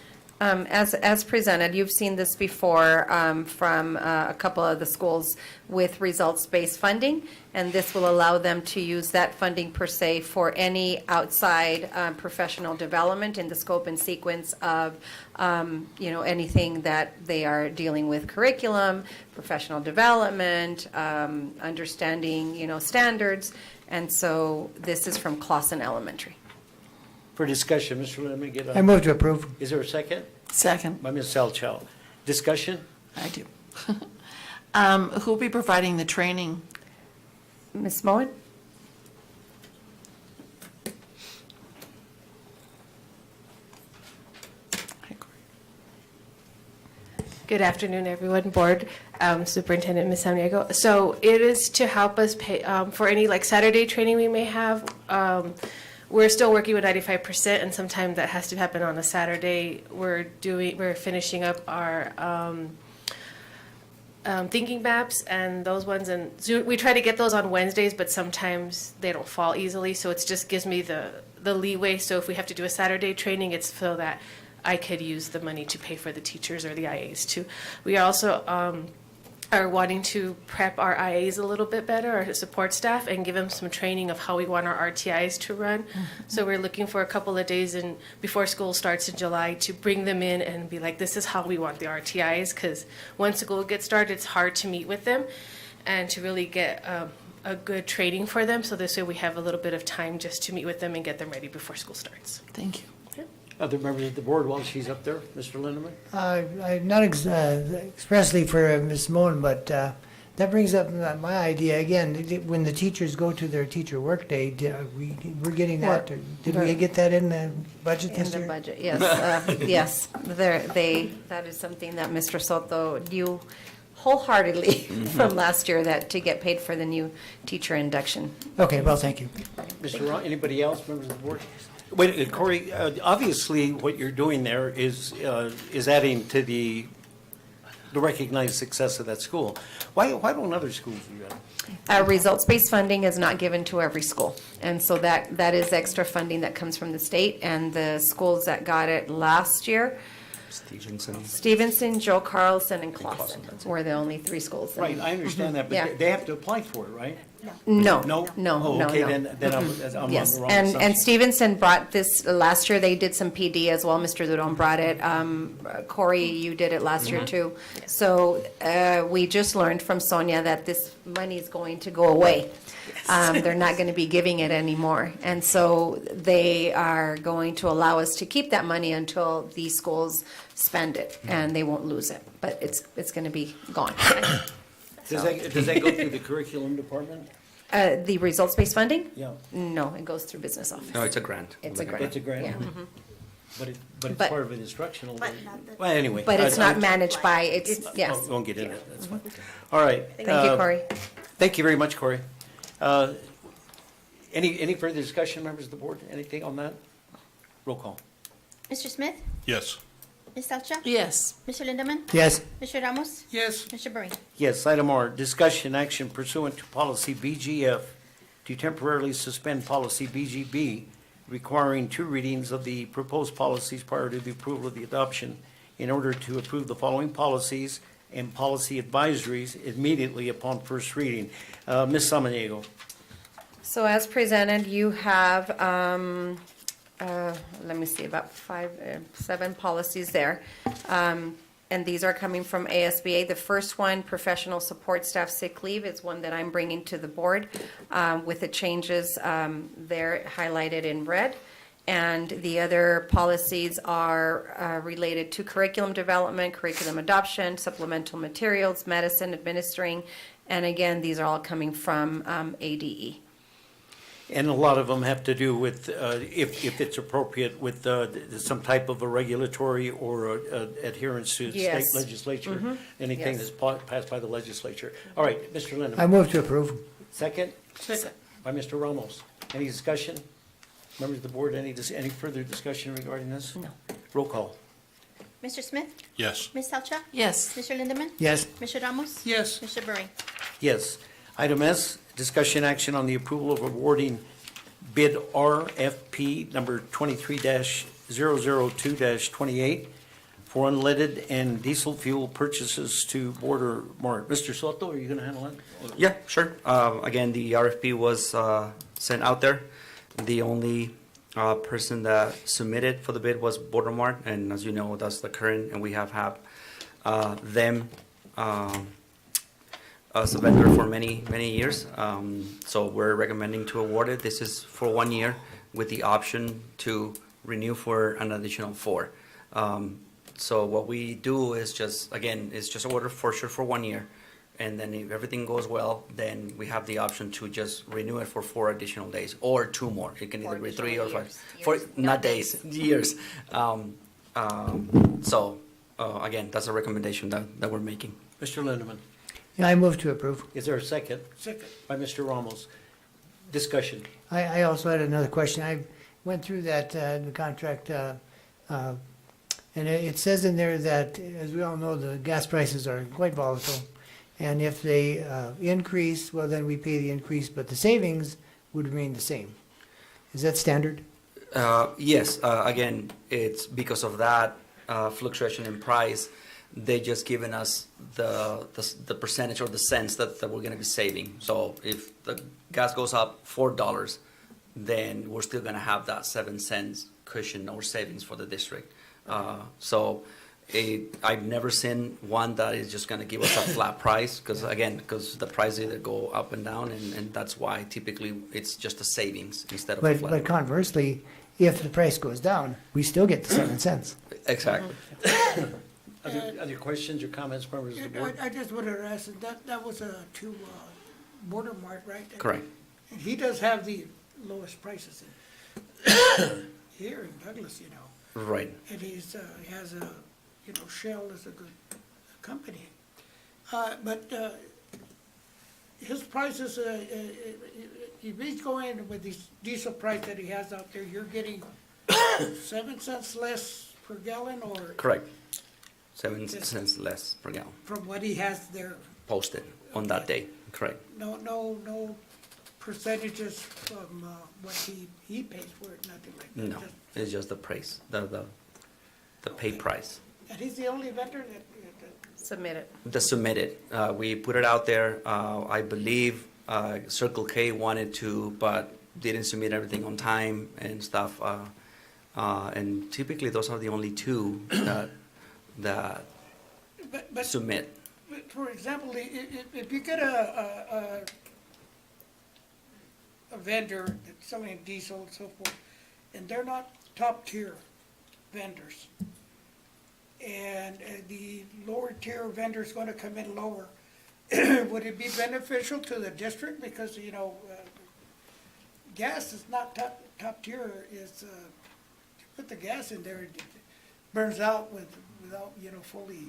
As presented, you've seen this before from a couple of the schools with results-based funding, and this will allow them to use that funding per se for any outside professional development in the scope and sequence of, anything that they are dealing with, curriculum, professional development, understanding, standards, and so this is from Clausen Elementary. For discussion, Mr. Lynn, let me get I a, move to approve. is there a second? Second, By Ms. Salchow. Discussion? I do. Who will be providing the training? Ms. Moen? Good afternoon, everyone, Board, Superintendent Ms. Samaniego. So it is to help us pay for any like Saturday training we may have. We're still working with 95%, and sometimes that has to happen on a Saturday. We're finishing up our thinking maps and those ones, and so we try to get those on Wednesdays, but sometimes they don't fall easily. So it just gives me the leeway. So if we have to do a Saturday training, it's so that I could use the money to pay for the teachers or the IAs too. We also are wanting to prep our IAs a little bit better, our support staff, and give them some training of how we want our RTIs to run. So we're looking for a couple of days before school starts in July to bring them in and be like, this is how we want the RTIs, because once school gets started, it's hard to meet with them and to really get a good training for them. So this way we have a little bit of time just to meet with them and get them ready before school starts. Thank you. Other members of the board while she's up there? Mr. Lindeman? Not expressly for Ms. Moen, but that brings up my idea again. When the teachers go to their teacher workday, we're getting that. Did we get that in the budget In this the year? budget, yes, yes. That is something that Mr. Soto knew wholeheartedly from last year, that to get paid for the new teacher induction. Okay, well, thank you. Mr. Ron, anybody else, members of the board? Wait, Corey, obviously what you're doing there is adding to the recognized success of that school. Why don't other schools do that? Results-based funding is not given to every school, and so that is extra funding that comes from the state, and the schools that got it last year, Stevenson, Joe Carlson, and Clausen were the only three schools. Right, I understand that, Yeah. but they have to apply for it, right? No, No? no, Oh, no, okay, no. then I'm on Yes, the wrong and assumption. Stevenson brought this, last year they did some PD as well, Mr. Duron brought it. Corey, you did it last year too. So we just learned from Sonia that this money is going to go away. They're not going to be giving it anymore. And so they are going to allow us to keep that money until these schools spend it, and they won't lose it. But it's going to be gone. Does that go through the curriculum department? The results-based funding? Yeah. No, it goes through business office. No, it's a grant. It's a grant. It's a grant? Yeah. But it's But- part of an instructional. But not the- Well, anyway. But it's I- not managed by, it's, yes. Oh, won't get into it, that's fine. All right. Thank you, Corey. Thank you very much, Corey. Any further discussion, members of the board? Anything on that? Roll call. Mr. Smith? Yes. Ms. Elcha? Yes. Mr. Lindemann? Yes, Mr. Ramos? Yes, Mr. Berry? Yes, item R, discussion action pursuant to policy BGF to temporarily suspend policy BGB, requiring 2 readings of the proposed policies prior to the approval of the adoption in order to approve the following policies and policy advisories immediately upon first reading. Ms. Samaniego. So as presented, you have, let me see, about 7 policies there. And these are coming from ASBA. The first one, professional support staff sick leave, is one that I'm bringing to the board with the changes there highlighted in red. And the other policies are related to curriculum development, curriculum adoption, supplemental materials, medicine administering. And again, these are all coming from ADE. And a lot of them have to do with, if it's appropriate, with some type of a regulatory or adherence to state Yes. legislature, anything Yes. that's passed by the legislature. All right, Mr. I Lindemann. move to approve. Second? second. By Mr. Ramos. Any discussion? Members of the board, any further discussion regarding this? No. Roll call. Mr. Smith? Yes. Ms. Elcha? Yes. Mr. Lindemann? Yes, Mr. Ramos? Yes, Mr. Berry? Yes. Item S, discussion action on the approval of awarding bid RFP number 23-002-28 for unleaded and diesel fuel purchases to Border Mart. Mr. Soto, are you going to handle that? Yeah, sure. Again, the RFP was sent out there. The only person that submitted for the bid was Border Mart, and as you know, that's the current, and we have had them as a vendor for many years. So we're recommending to award it. This is for 1 year with the option to renew for an additional 4. So what we do is just, again, is just order for sure for 1 year. And then if everything goes well, then we have the option to just renew it for 4 additional days or 2 more. It can either be 3 or 5. For, not days, years. So, again, that's a recommendation that we're making. Mr. Lindemann. yeah, I move to approve. Is there a second? second. By Mr. Ramos. Discussion. I also had another question. I went through that, the contract, and it says in there that, as we all know, the gas prices are quite volatile. And if they increase, well, then we pay the increase, but the savings would remain the same. Is that standard? Yes, again, it's because of that fluctuation in price, they just given us the percentage or the cents that we're gonna be saving. So if the gas goes up $4, then we're still gonna have that 7 cents cushion or savings for the district. So I've never seen one that is just gonna give us a flat price, because the price either go up and down, and that's why typically it's just a savings instead of a But flat. conversely, if the price goes down, we still get the 7 cents. Exactly. Other questions or comments, members of the board? I just wanted to ask, that was to Border Mart, right? Correct. And he does have the lowest prices here in Douglas, you know. Right. And he has a, Shell is a good company. But his prices, if he's going with this diesel price that he has out there, you're getting 7 cents less per gallon, or Correct. 7 cents less per gallon from what he has there? posted on that day. Correct. No percentages from what he pays for it, nothing like that? No, it's just the price, the pay price. And he's the only vendor that Submit it. The submitted, we put it out there, I believe Circle K wanted to, but didn't submit everything on time and stuff. And typically, those are the only two that But submit. for example, if you get a vendor that's selling diesel and so forth, and they're not top tier vendors, and the lower tier vendor's gonna come in lower, would it be beneficial to the district? Because, you know, gas is not top tier, is, you put the gas in there, it burns out without, you know, fully.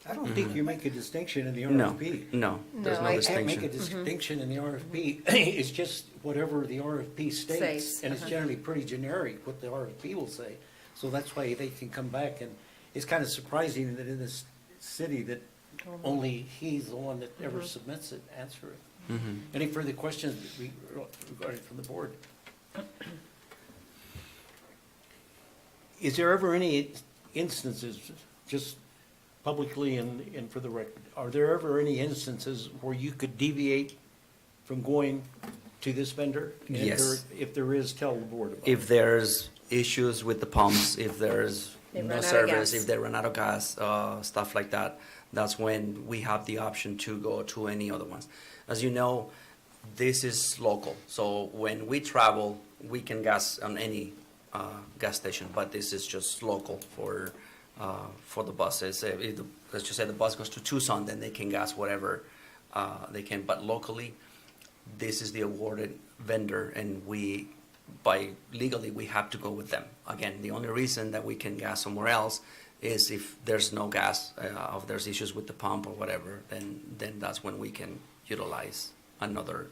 I don't think you make a distinction in the No, RFP. no, there's No, no I You can't make a distinction. distinction in the RFP. It's just whatever the RFP states. Says, And it's generally pretty generic what the RFP will say. So that's why they can come back, and it's kind of surprising that in this city that only he's the one that ever submits it, answer it. Any further questions regarding from the board? Is there ever any instances, just publicly and for the record, are there ever any instances where you could deviate from going to this vendor? And Yes. If there is, tell the board about it. If there's issues with the pumps, if there's They run no out of service, gas. if they run out of gas, stuff like that, that's when we have the option to go to any other ones. As you know, this is local, so when we travel, we can gas on any gas station, but this is just local for the buses. Let's just say the bus goes to Tucson, then they can gas whatever they can, but locally, this is the awarded vendor, and legally, we have to go with them. Again, the only reason that we can gas somewhere else is if there's no gas, if there's issues with the pump or whatever, then that's when we can utilize another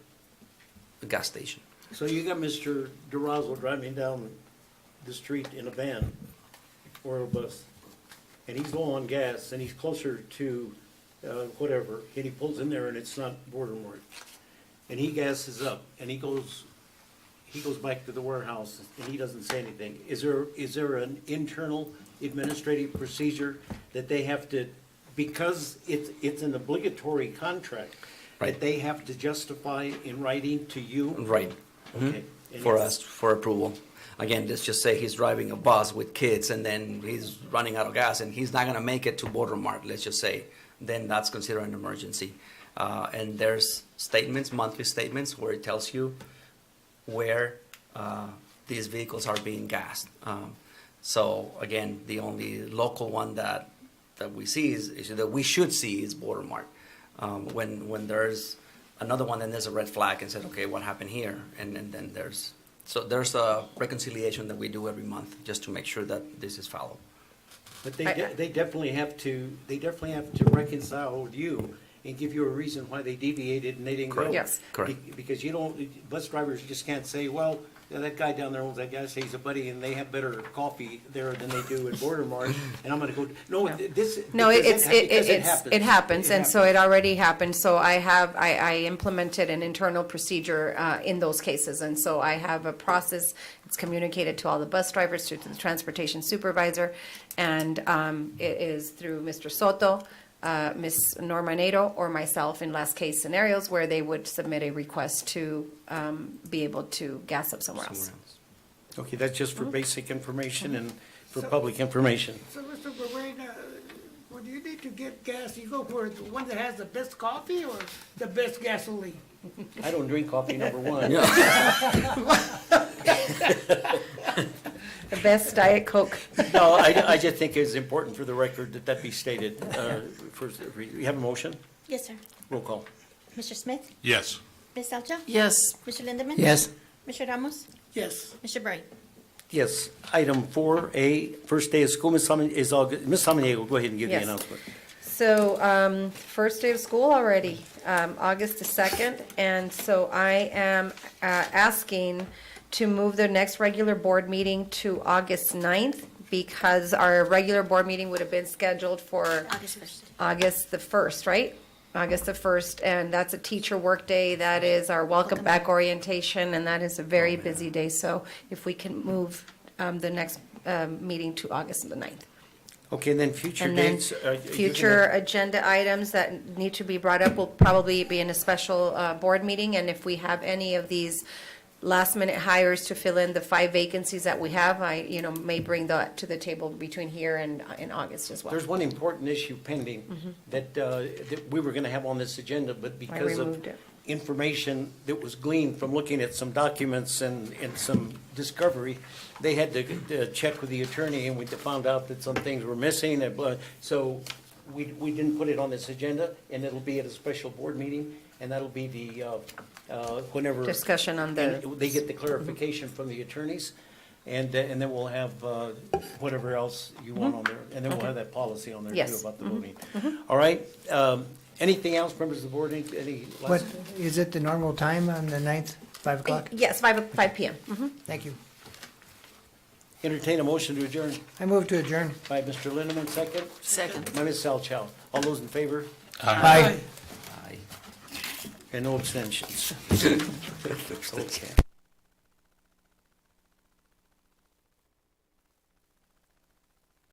gas station. So you got Mr. DeRosso driving down the street in a van or a bus, and he's low on gas, and he's closer to whatever, and he pulls in there and it's not border marked. And he gasses up, and he goes back to the warehouse, and he doesn't say anything. Is there an internal administrative procedure that they have to, because it's an obligatory contract, that Right. they have to justify in writing to you? Right. Okay. And For it's- us, for approval. Again, let's just say he's driving a bus with kids and then he's running out of gas and he's not gonna make it to Border Mart, let's just say, then that's considered an emergency. And there's statements, monthly statements, where it tells you where these vehicles are being gassed. So again, the only local one that we see is that we should see is Border Mart. When there's another one, then there's a red flag and says, okay, what happened here? And then there's a reconciliation that we do every month just to make sure that this is followed. But they definitely have to reconcile with you and give you a reason why they deviated and they didn't go. Correct. Yes. Correct. Because you don't, bus drivers just can't say, well, yeah, that guy down there owns that gas station, he's a buddy, and they have better coffee there than they do at Border Mart, and I'm gonna go, no, this. No, because it happens, and so it already happened, so I implemented an internal procedure, in those cases, and so I have a process, it's communicated to all the bus drivers, to the transportation supervisor, and, it is through Mr. Soto, Ms. Normanero, or myself in last case scenarios, where they would submit a request to, be able to gas up somewhere else. Okay, that's just for basic information and for public information. So, Mr. Berwain, when you need to get gas, you go for the one that has the best coffee or the best gasoline? I don't drink coffee, number one. The best Diet Coke. No, I just think it's important for the record that that be stated. First, you have a motion? Yes, sir. Roll call. Mr. Smith? Yes. Ms. Salcha? Yes, Mr. Lindemann? Yes. Mr. Ramos? Yes. Mr. Bright? Yes. Item 4A, first day of school, Ms. Samaniego, go ahead and give the Yes. announcement. So, first day of school already, August the 2nd, and so I am asking to move the next regular board meeting to August 9th, because our regular board meeting would have been scheduled for August 1st. August the 1st, right? August the 1st, and that's a teacher work day, that is our welcome back orientation, and that is a very busy day, so if we can move the next meeting to August the 9th. Okay, then future And then dates. You're future gonna- agenda items that need to be brought up will probably be in a special board meeting. And if we have any of these last-minute hires to fill in the 5 vacancies that we have, I, may bring that to the table between here and in August as well. There's one important issue pending that we were gonna have on this agenda, but because of removed it. information that was gleaned from looking at some documents and some discovery, they had to check with the attorney, and we found out that some things were missing, so we didn't put it on this agenda, and it'll be at a special board meeting, and that'll be the, whenever. Discussion on the- and they get the clarification from the attorneys, and then we'll have whatever else you want on there, and then we'll have that policy on there too Yes. about the voting. All right, anything else, members of the board, any What, last? is it the normal time on the 9th, 5 o'clock? Yes, 5 PM. Thank you. Entertain a motion to adjourn I move to adjourn. by Mr. Lindeman, second, Second. by Ms. Salchow. All those in favor? Aye. Aye. And no abstentions. Okay.